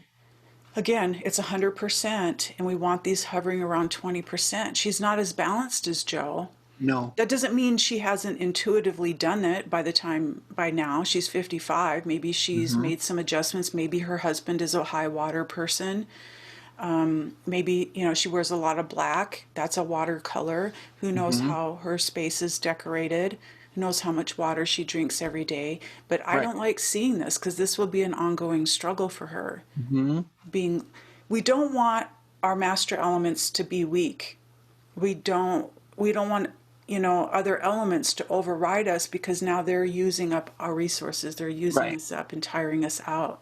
Again, it's 100%, and we want these hovering around 20%. She's not as balanced as Joe. No. That doesn't mean she hasn't intuitively done it by now. She's 55. Maybe she's Mm-hmm. made some adjustments. Maybe her husband is a high water person. Maybe, she wears a lot of black. That's a watercolor. Who knows Mm-hmm. how her space is decorated? Who knows how much water she drinks every day? But I Right. don't like seeing this because this will be an ongoing struggle for her. Mm-hmm. Being, we don't want our master elements to be weak. We don't want, other elements to override us because now they're using up our resources. They're using Right. us up and tiring us out.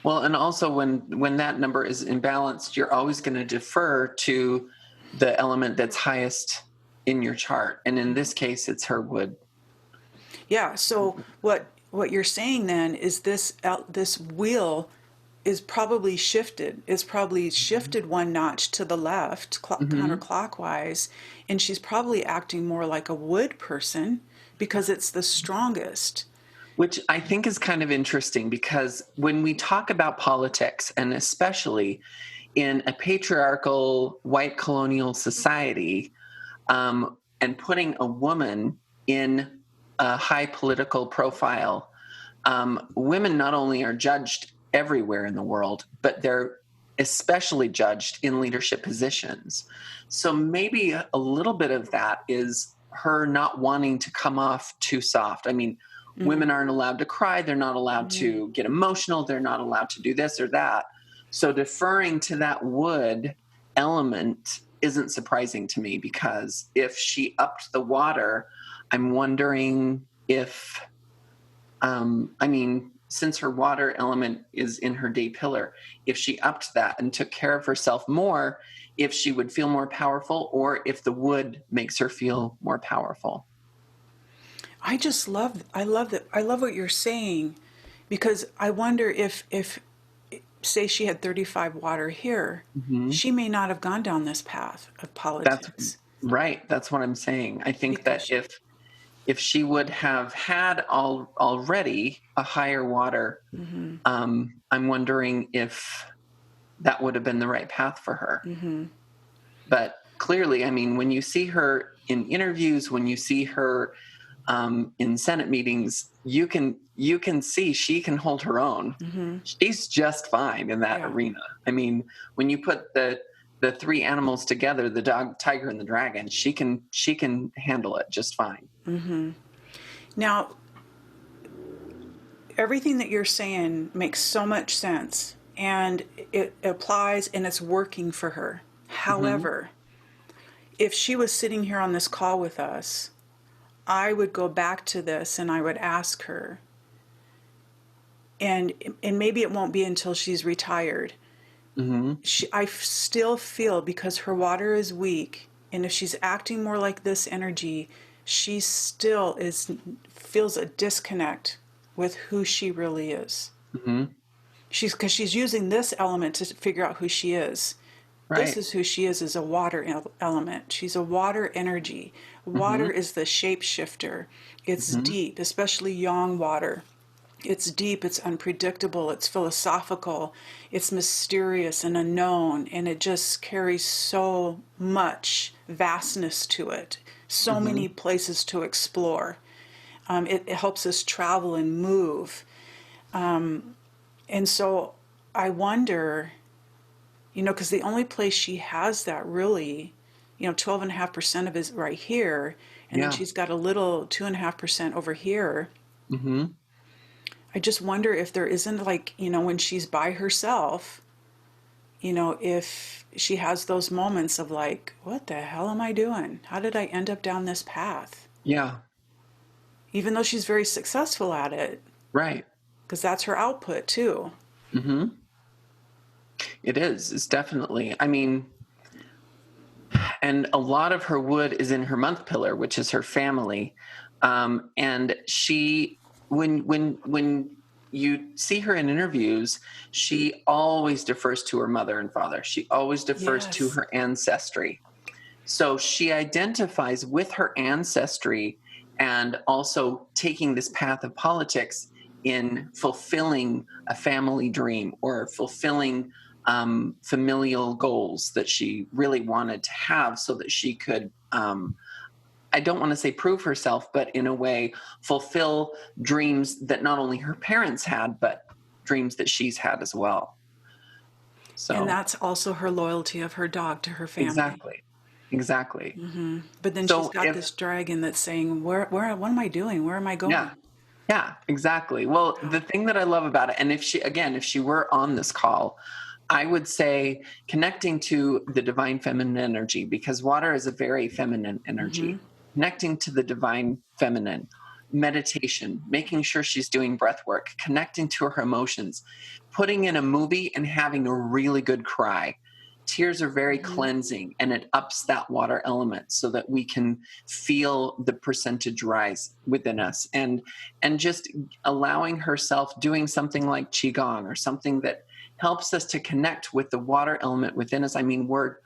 Well, and also when that number is imbalanced, you're always going to defer to the element that's highest in your chart, and in this case, it's her wood. Yeah. So what you're saying then is this wheel is probably shifted. It's probably shifted one notch to the left, Mm-hmm. counterclockwise, and she's probably acting more like a wood person because it's the strongest. Which I think is kind of interesting because when we talk about politics, and especially in a patriarchal white colonial society, and putting a woman in a high political profile, women not only are judged everywhere in the world, but they're especially judged in leadership positions. So maybe a little bit of that is her not wanting to come off too soft. I mean, Mm, women aren't allowed to cry, they're not allowed mm, to get emotional, they're not allowed to do this or that. So deferring to that wood element isn't surprising to me because if she upped the water, I'm wondering if I mean, since her water element is in her day pillar, if she upped that and took care of herself more, if she would feel more powerful or if the wood makes her feel more powerful. I love that. I love what you're saying because I wonder if say she had 35 water here, Mm-hmm. she may not have gone down this path of That's politics right. That's what I'm saying. I think that because if she would have had already a higher water, mm-hmm, I'm wondering if that would have been the right path for her. mm-hmm, But clearly, I mean, when you see her in interviews, when you see her in Senate meetings, you can see she can hold her own. mm-hmm, She's just fine in that yeah. arena. I mean, when you put the three animals together, the dog, tiger, and the dragon, she can handle it just fine. Mm-hmm. Now, everything that you're saying makes so much sense and it applies and it's working for her. Mm-hmm. However, if she was sitting here on this call with us, I would go back to this and I would ask her, and maybe it won't be until she's retired. Mm-hmm. I still feel, because her water is weak, and if she's acting more like this energy, she still feels a disconnect with who she really is. Mm-hmm. Because she's using this element to figure out who she is. This Right. is who she is a water element. She's a water energy. Mm-hmm. Water is the shapeshifter. It's Mm-hmm. deep, especially yang water. It's deep, it's unpredictable, it's philosophical, it's mysterious and unknown, and it just carries so much vastness to it, so Mm-hmm. many places to explore. It helps us travel and move. And so I wonder, because the only place she has that really, 12.5% of it is right here, and then Yeah. she's got a little 2.5% over here. Mm-hmm. I just wonder if there isn't, like, when she's by herself, if she has those moments of like, what the hell am I doing? How did I end up down this path? Yeah. Even though she's very successful at it, Right. because that's her output too. Mm-hmm. It is. It's definitely. I mean, and a lot of her wood is in her month pillar, which is her family. And she, when you see her in interviews, she always defers to her mother and father. She always defers to Yes. her ancestry. So she identifies with her ancestry and also taking this path of politics in fulfilling a family dream or fulfilling familial goals that she really wanted to have so that she could, I don't want to say prove herself, but in a way fulfill dreams that not only her parents had, but dreams that she's had as well. And So, that's also her loyalty of her dog to her family. exactly. Exactly. But then she's So got if this dragon that's saying, what am I doing? Where am I Yeah, going? yeah, exactly. Well, the thing that I love about it, and if she were on this call, I would say connecting to the divine feminine energy, because water is a very feminine Mm-hmm. energy. Connecting to the divine feminine, meditation, making sure she's doing breath work, connecting to her emotions, putting in a movie and having a really good cry. Tears are very Mm-hmm. cleansing, and it ups that water element so that we can feel the percentage rise within us, and just allowing herself doing something like qigong or something that helps us to connect with the water element within us. I mean, we're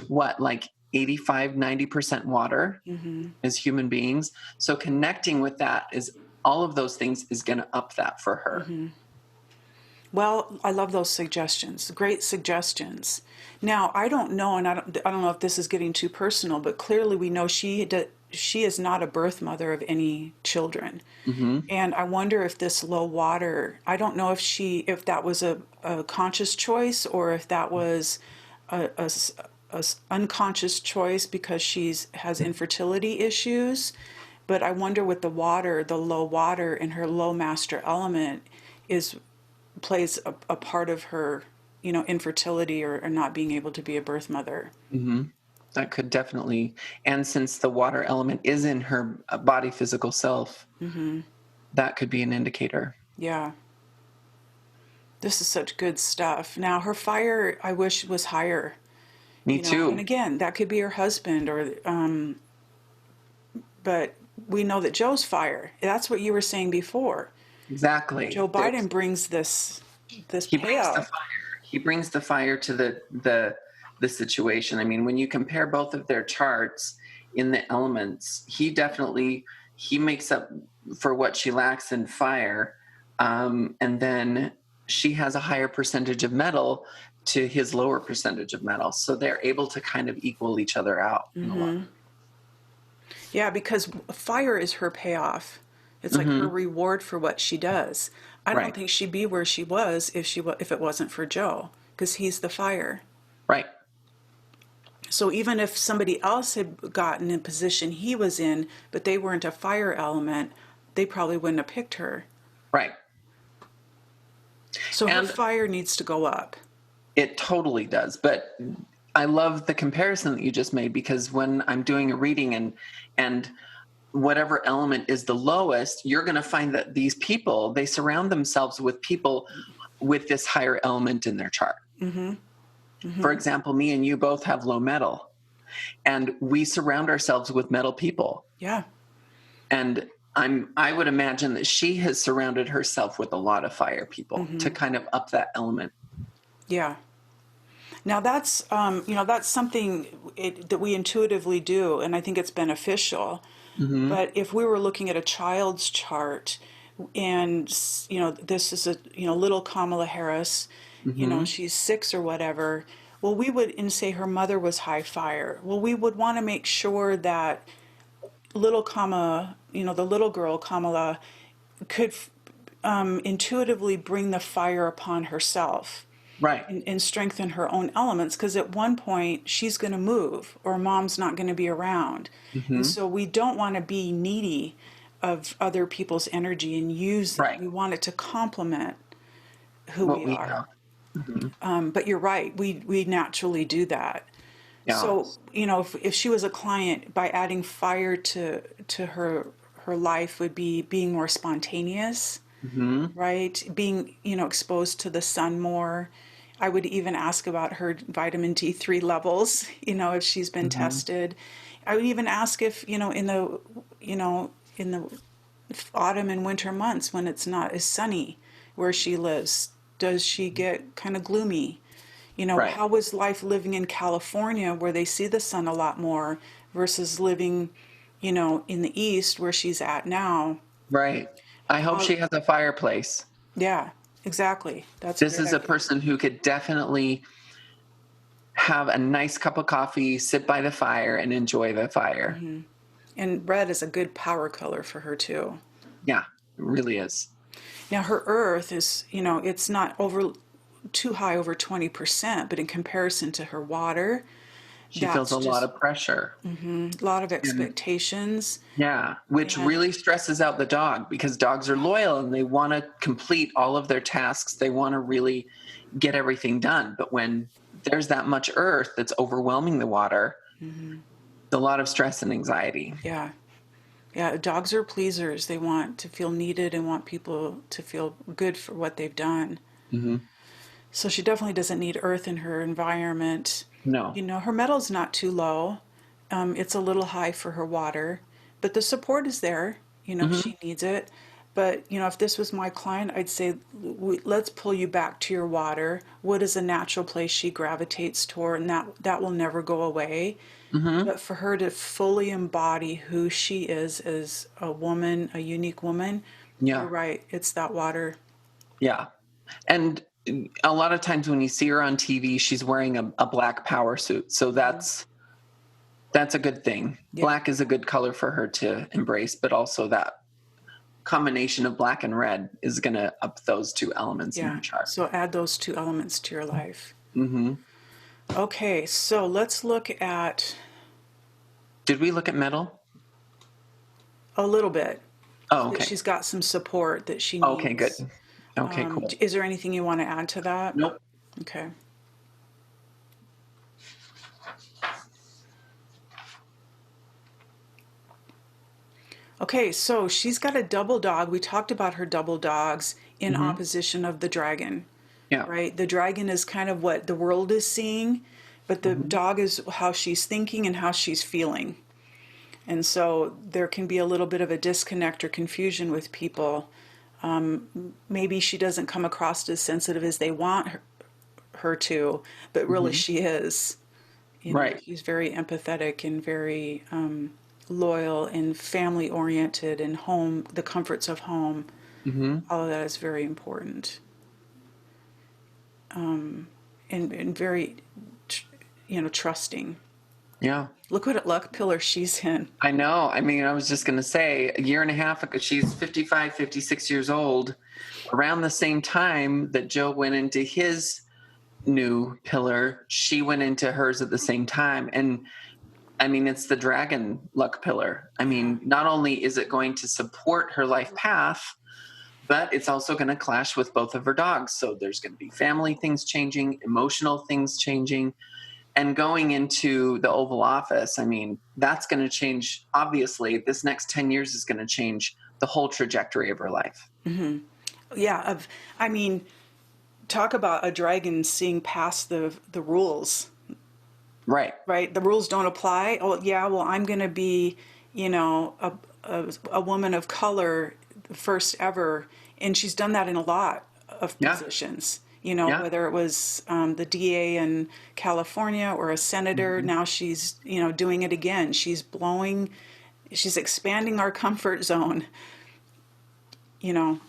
what, like 85-90% water Mm-hmm. as human beings, so connecting with that is all of those things is going to up that for her. Mm-hmm. Well, I love those suggestions. Great suggestions. Now, I don't know, and I don't know if this is getting too personal, but clearly we know she is not a birth mother of any children. Mm-hmm. And I wonder if this low water, I don't know if that was a conscious choice, or if that was a unconscious choice because she's has infertility issues. But I wonder with the low water and her low master element is plays a part of her, infertility, or not being able to be a birth mother. Mm-hmm. That could definitely, and since the water element is in her body physical self, Mm-hmm. that could be an indicator. Yeah. This is such good stuff. Now, her fire, I wish was higher, Me and too. again, that could be her husband, but we know that Joe's fire. That's what you were saying before. Exactly. Joe Biden brings this He brings the payoff. fire. He brings the fire to the situation. I mean, when you compare both of their charts in the elements, he makes up for what she lacks in fire, and then she has a higher percentage of metal to his lower percentage of metal, so they're able to kind of equal each other out in a lot. Hmm. Yeah, because fire is her payoff. It's like her Mm-hmm. reward for what she does. I don't Right. think she'd be where she was if it wasn't for Joe, because he's the fire. Right. So even if somebody else had gotten in position he was in, but they weren't a fire element, they probably wouldn't have picked her. Right. So her And fire needs to go up. it totally does. But I love the comparison that you just made, because when I'm doing a reading and whatever element is the lowest, you're going to find that these people, they surround themselves with people with this higher element in their chart. Mm-hmm. Mm-hmm. For example, me and you both have low metal, and we surround ourselves with metal people. Yeah. And I would imagine that she has surrounded herself with a lot of fire people to kind of up that element. Yeah. Now that's that's something that we intuitively do, and I think it's beneficial. Mm-hmm. But if we were looking at a child's chart, and this is a little Kamala Harris, Mm-hmm. she's 6 or whatever. Well, we would and say her mother was high fire. Well, we would want to make sure that little Kamala, the little girl Kamala, could intuitively bring the fire upon herself Right. and strengthen her own elements, because at one point she's going to move or mom's not going to be around. And Mm-hmm. so we don't want to be needy of other people's energy and use it. Right. We want it to complement who What we we are. have. Mm-hmm. But you're right, we naturally do that. Yeah. So, if she was a client, by adding fire to her life would be being more spontaneous, Mm-hmm. right? Being, exposed to the sun more. I would even ask about her vitamin D3 levels, if she's been Mm-hmm. tested. I would even ask if, in the autumn and winter months when it's not as sunny where she lives, does she get kind of gloomy? Right. How was life living in California where they see the sun a lot more versus living, in the East where she's at now? Right. I hope she has a fireplace. Yeah, exactly. That's a This great is a idea. person who could definitely have a nice cup of coffee, sit by the fire, and enjoy the fire. And red is a good power color for her too. Yeah, it really is. Now her earth is, it's not over too high over 20%, but in comparison to her water, She feels that's a lot just of pressure. a lot of And expectations. yeah, which And really stresses out the dog because dogs are loyal and they want to complete all of their tasks. They want to really get everything done. But when there's that much earth that's overwhelming the water, a lot of stress and anxiety. yeah, yeah, dogs are pleasers. They want to feel needed and want people to feel good for what they've done. Mm-hmm. So she definitely doesn't need earth in her environment. No. Her metal's not too low. It's a little high for her water, but the support is there, if Mm-hmm. she needs it. But, if this was my client, I'd say, let's pull you back to your water. What is a natural place she gravitates toward? And that will never go away. Mm-hmm. But for her to fully embody who she is as a woman, a unique woman, you're Yeah. right. It's that water. Yeah. And a lot of times when you see her on TV, she's wearing a black power suit. So that's a good thing. Yeah. Black is a good color for her to embrace, but also that combination of black and red is going to up those two elements in Yeah. her chart. So add those two elements to your life. Mm-hmm. Okay. So let's look at Did we look at metal? a little bit. Oh, That okay. she's got some support that she Okay, good. needs. Okay, cool. Is there anything you want to add to that? Nope. Okay. Okay, so she's got a double dog. We talked about her double dogs in Mm-hmm. opposition of the dragon, Yeah. right? The dragon is kind of what the world is seeing, but the Mm-hmm. dog is how she's thinking and how she's feeling. And so there can be a little bit of a disconnect or confusion with people. Maybe she doesn't come across as sensitive as they want her to, but really Mm-hmm. she is. Right. She's very empathetic and very loyal and family oriented and home, the comforts of home. Mm-hmm. All of that is very important. And very, trusting. Yeah. Look pillar she's in. I know. I mean, I was just going to say a year and a half ago, she's 55, 56 years old, around the same time that Joe went into his new pillar, she went into hers at the same time. And I mean, it's the dragon luck pillar. I mean, not only is it going to support her life path, but it's also going to clash with both of her dogs. So there's going to be family things changing, emotional things changing. And going into the Oval Office, I mean, that's going to change. Obviously, this next 10 years is going to change the whole trajectory of her life. Yeah, I mean, talk about a dragon seeing past the rules, Right. right? The rules don't apply. Oh, yeah, well, I'm going to be, you know, a woman of color, first ever. And she's done that in a lot of Yeah. positions, you know, Yeah. whether it was the DA in California or a senator. Mhm. Now she's, you know, doing it again. She's expanding our comfort zone, you know,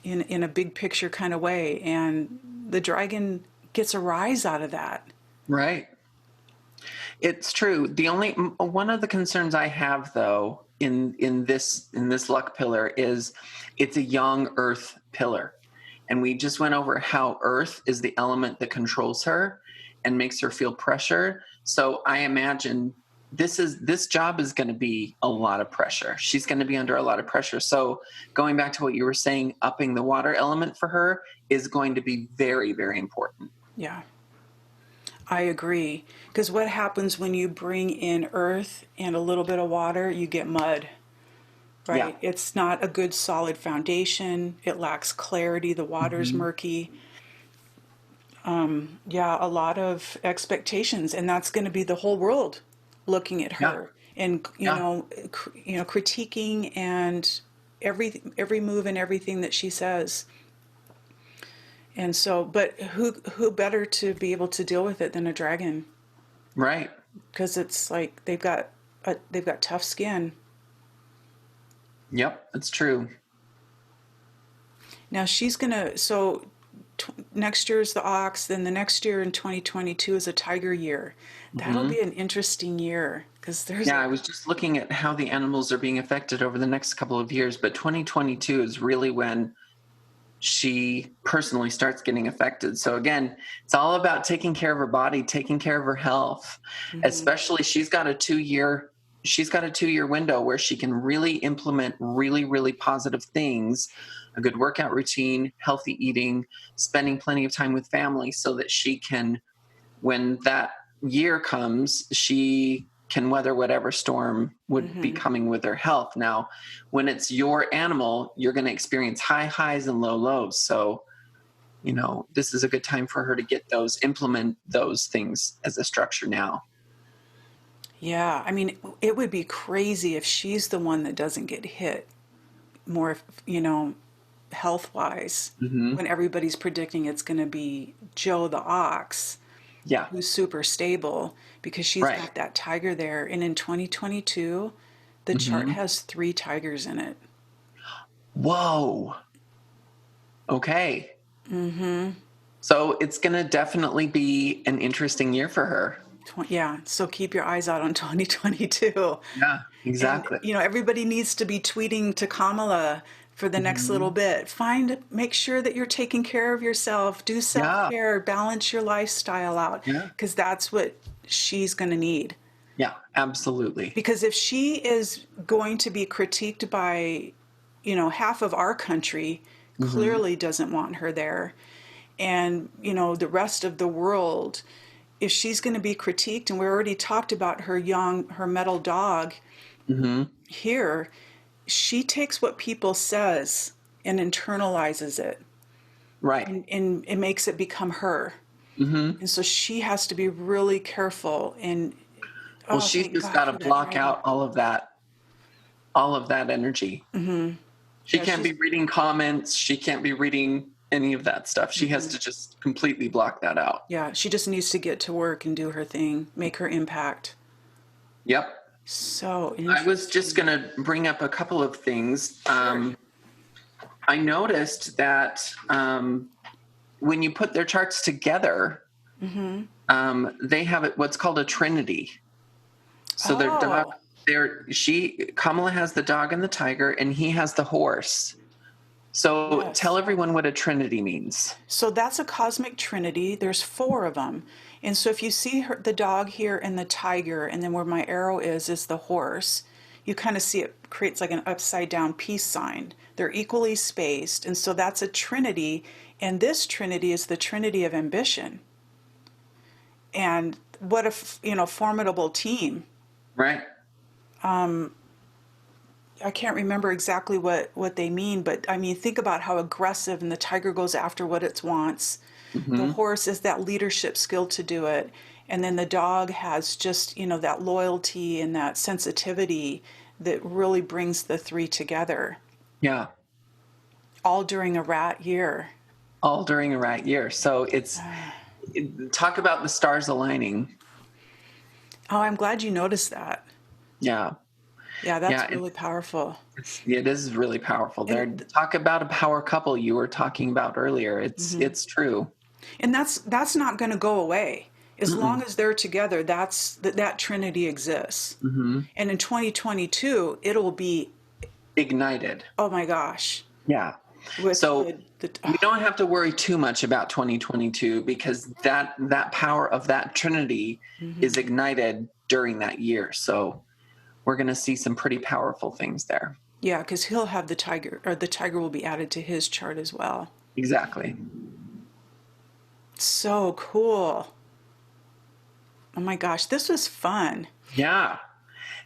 in a big picture kind of way. And the dragon gets a rise out of that. Right. It's true. The only one of the concerns I have, though, in this luck pillar is it's a young Earth pillar, and we just went over how Earth is the element that controls her and makes her feel pressure. So I imagine this job is going to be a lot of pressure. She's going to be under a lot of pressure. So going back to what you were saying, upping the water element for her is going to be very, very important. Yeah. I agree. Because what happens when you bring in earth and a little bit of water? You get mud, Yeah. right? It's not a good solid foundation. It lacks clarity. The water's Hmm. murky. Yeah, a lot of expectations, and that's going to be the whole world looking at Yeah. her and Yeah. critiquing and every move and everything that she says. And so, but who better to be able to deal with it than a dragon? Right. Because it's like they've got tough skin. Yep. That's true. Now she's gonna next year is the ox, then the next year in 2022 is a tiger year. That'll Hmm. be an interesting year because there's Yeah, a I was just looking at how the animals are being affected over the next couple of years, but 2022 is really when she personally starts getting affected. So again, it's all about taking care of her body, taking care of her health. Mhm. Especially she's got a 2-year window where she can really implement really, really positive things, a good workout routine, healthy eating, spending plenty of time with family so that she can, when that year comes, she can weather whatever storm would be Mhm. coming with her health. Now, when it's your animal, you're going to experience high highs and low lows. So, this is a good time for her to implement those things as a structure now. Yeah, I mean, it would be crazy if she's the one that doesn't get hit more, health wise, Hmm. when everybody's predicting it's going to be Joe the ox, Yeah. who's super stable because she's Right. got that tiger there. And in 2022, the chart Hmm. has three tigers in it. Whoa. Okay. So it's going to definitely be an interesting year for her. Yeah, so keep your eyes out on 2022. Yeah, And, exactly. everybody needs to be tweeting to Kamala for the next little Hmm. bit. Make sure that you're taking care of yourself, do self Yeah. care, balance your lifestyle out, Yeah. because that's what she's going to need. Yeah, absolutely. Because if she is going to be critiqued by, half of our country, Hmm. clearly doesn't want her there. And, the rest of the world, if she's going to be critiqued, and we already talked about her metal dog Hmm. here, she takes what people says and internalizes it, Right. and it makes it become her. Hmm. And so she has to be really careful. And Well, oh, she's thank just God got to for that block dragon. out all of that energy. She Yeah, can't be she's reading comments. She can't be reading any of that stuff. She has to just completely block that out. yeah, she just needs to get to work and do her thing, make her impact. Yep. So I was just interesting. going to bring up a couple of things. Sure. I noticed that when you put their charts together, they have what's called a trinity. So their dog, Oh, Kamala has the dog and the tiger, and he has the horse. So tell yes. everyone what a trinity means. So that's a cosmic trinity. There's four of them. And so if you see the dog here and the tiger, and then where my arrow is the horse, you kind of see it creates like an upside down peace sign. They're equally spaced. And so that's a trinity. And this trinity is the trinity of ambition. And what a formidable team. Right. I can't remember exactly what they mean, but I mean, think about how aggressive, and the tiger goes after what it wants. The Mm-hmm. horse is that leadership skill to do it. And then the dog has just, that loyalty and that sensitivity that really brings the three together, Yeah. all during a rat year. All during a rat year. So talk about the stars aligning. Oh, I'm glad you noticed that. Yeah. Yeah, Yeah. that's really powerful. It is really powerful there. And Talk about a power couple you were talking about earlier. It's true. and that's not going to go away. As long Mm-mm. as they're together, that trinity exists. Mm-hmm. And in 2022, it'll be, Ignited. oh my gosh, Yeah. with So the we don't have to worry too much about 2022 because that power of that trinity is ignited during that year. So we're going to see some pretty powerful things there. yeah, because he'll have the tiger, or the tiger will be added to his chart as well. Exactly. So cool. Oh my gosh, this was fun. Yeah.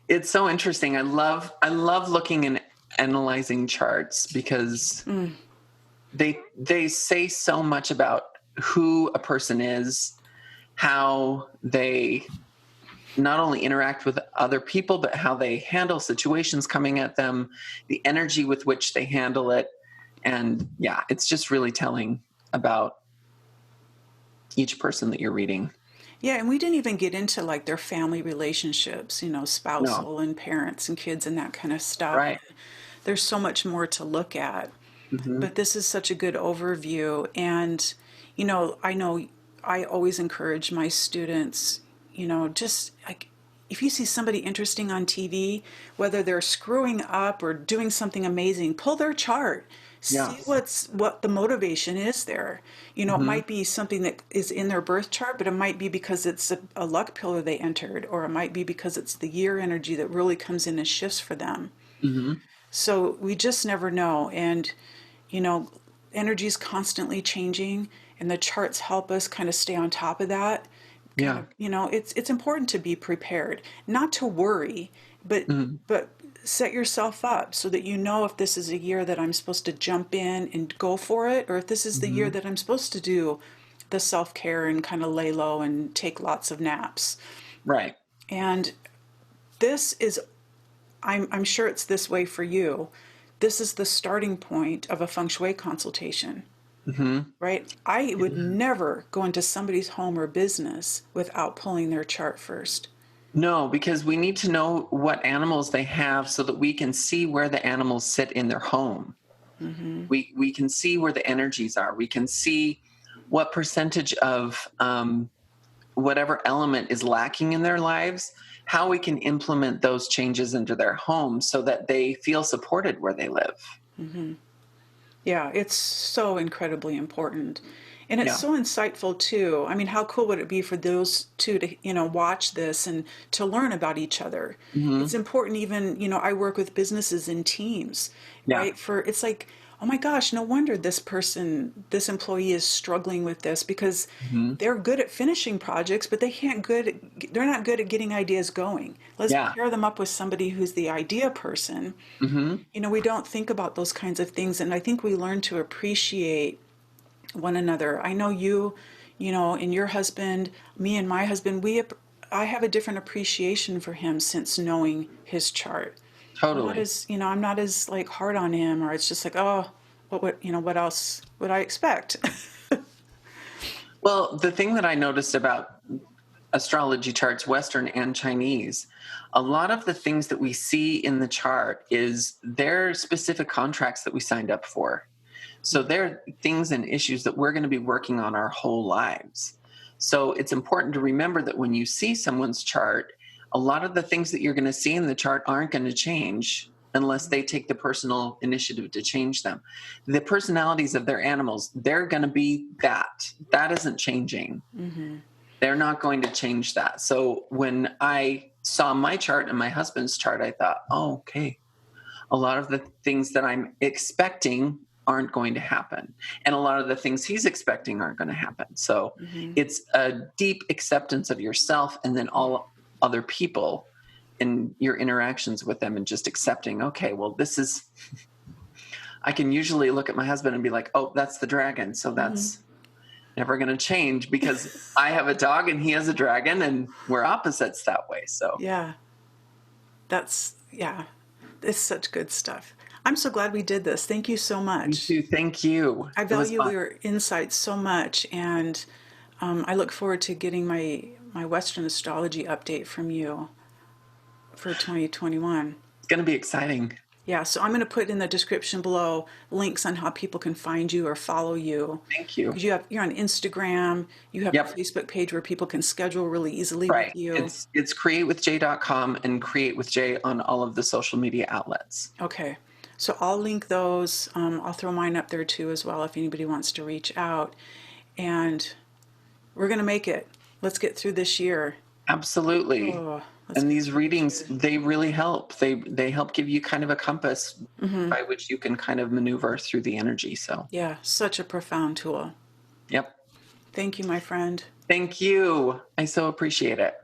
It's so interesting. I love looking and analyzing charts because they say so much about who a person is, how they not only interact with other people, but how they handle situations coming at them, the energy with which they handle it. And yeah, it's just really telling about each person that you're reading. Yeah, and we didn't even get into like their family relationships, No, spousal and parents and kids and that kind of stuff. right. There's so much more to look at. Hmm. But this is such a good overview. And, I know I always encourage my students, just like if you see somebody interesting on TV, whether they're screwing up or doing something amazing, pull their chart. See Yes. what the motivation is there. It Hmm. might be something that is in their birth chart, but it might be because it's a luck pillar they entered, or it might be because it's the year energy that really comes in and shifts for them. Hmm. So we just never know. And, you know, energy is constantly changing, and the charts help us kind of stay on top of that. Kind Yeah. of, it's important to be prepared, not to worry, but Hmm. but set yourself up so that you know if this is a year that I'm supposed to jump in and go for it, or if this is the year Hmm. that I'm supposed to do the self-care and kind of lay low and take lots of naps. Right. And this is, I'm sure it's this way for you. This is the starting point of a feng shui consultation, Hmm. right? I would never go into somebody's home or business without pulling their chart first. No, because we need to know what animals they have so that we can see where the animals sit in their home. We can see where the energies are. We can see what percentage of whatever element is lacking in their lives, how we can implement those changes into their home so that they feel supported where they live. Yeah, it's so incredibly important. And it's Yeah. so insightful too. I mean, how cool would it be for those two to, watch this and to learn about each other? It's Hmm. important even, I work with businesses and teams, Yeah. right? It's like, oh my gosh, no wonder this employee is struggling with this, because Hmm. they're good at finishing projects, but they're not good at getting ideas going. Let's Yeah. pair them up with somebody who's the idea person. Hmm. We don't think about those kinds of things, and I think we learn to appreciate one another. I know and your husband, me and my husband, I have a different appreciation for him since knowing his chart. Totally. I'm not as like hard on him, or it's just like, oh, what else would I expect? Well, the thing that I noticed about astrology charts, Western and Chinese, a lot of the things that we see in the chart is their specific contracts that we signed up for. So they're things and issues that we're going to be working on our whole lives. So it's important to remember that when you see someone's chart, a lot of the things that you're going to see in the chart aren't going to change unless they take the personal initiative to change them. The personalities of their animals, they're going to be that. That isn't changing. They're not going to change that. So when I saw my chart and my husband's chart, I thought, oh, okay. A lot of the things that I'm expecting aren't going to happen. And a lot of the things he's expecting aren't going to happen. So it's a deep acceptance of yourself and then all other people and your interactions with them, and just accepting, okay, well, this is, I can usually look at my husband and be like, oh, that's the dragon. So that's never going to change because I have a dog and he has a dragon and we're opposites that way. So Yeah. It's such good stuff. I'm so glad we did this. Thank you so me much. too. Thank you. I It was value fun. your insights so much, and I look forward to getting my Western astrology update from you for 2021. It's going to be exciting. Yeah, so I'm going to put in the description below links on how people can find you or follow you. Thank you. Because you're on Instagram, you have a Yep. Facebook page where people can schedule really easily with Right. you. It's createwithj.com and create with J on all of the social media outlets. Okay, so I'll link those. I'll throw mine up there too as well if anybody wants to reach out. And we're going to make it. Let's get through this year. Absolutely. Oh, And these readings, they really help. They help give you kind of a compass by which you can kind of maneuver through the energy. So, yeah, such a profound tool. yep. Thank you, my friend. Thank you. I so appreciate it.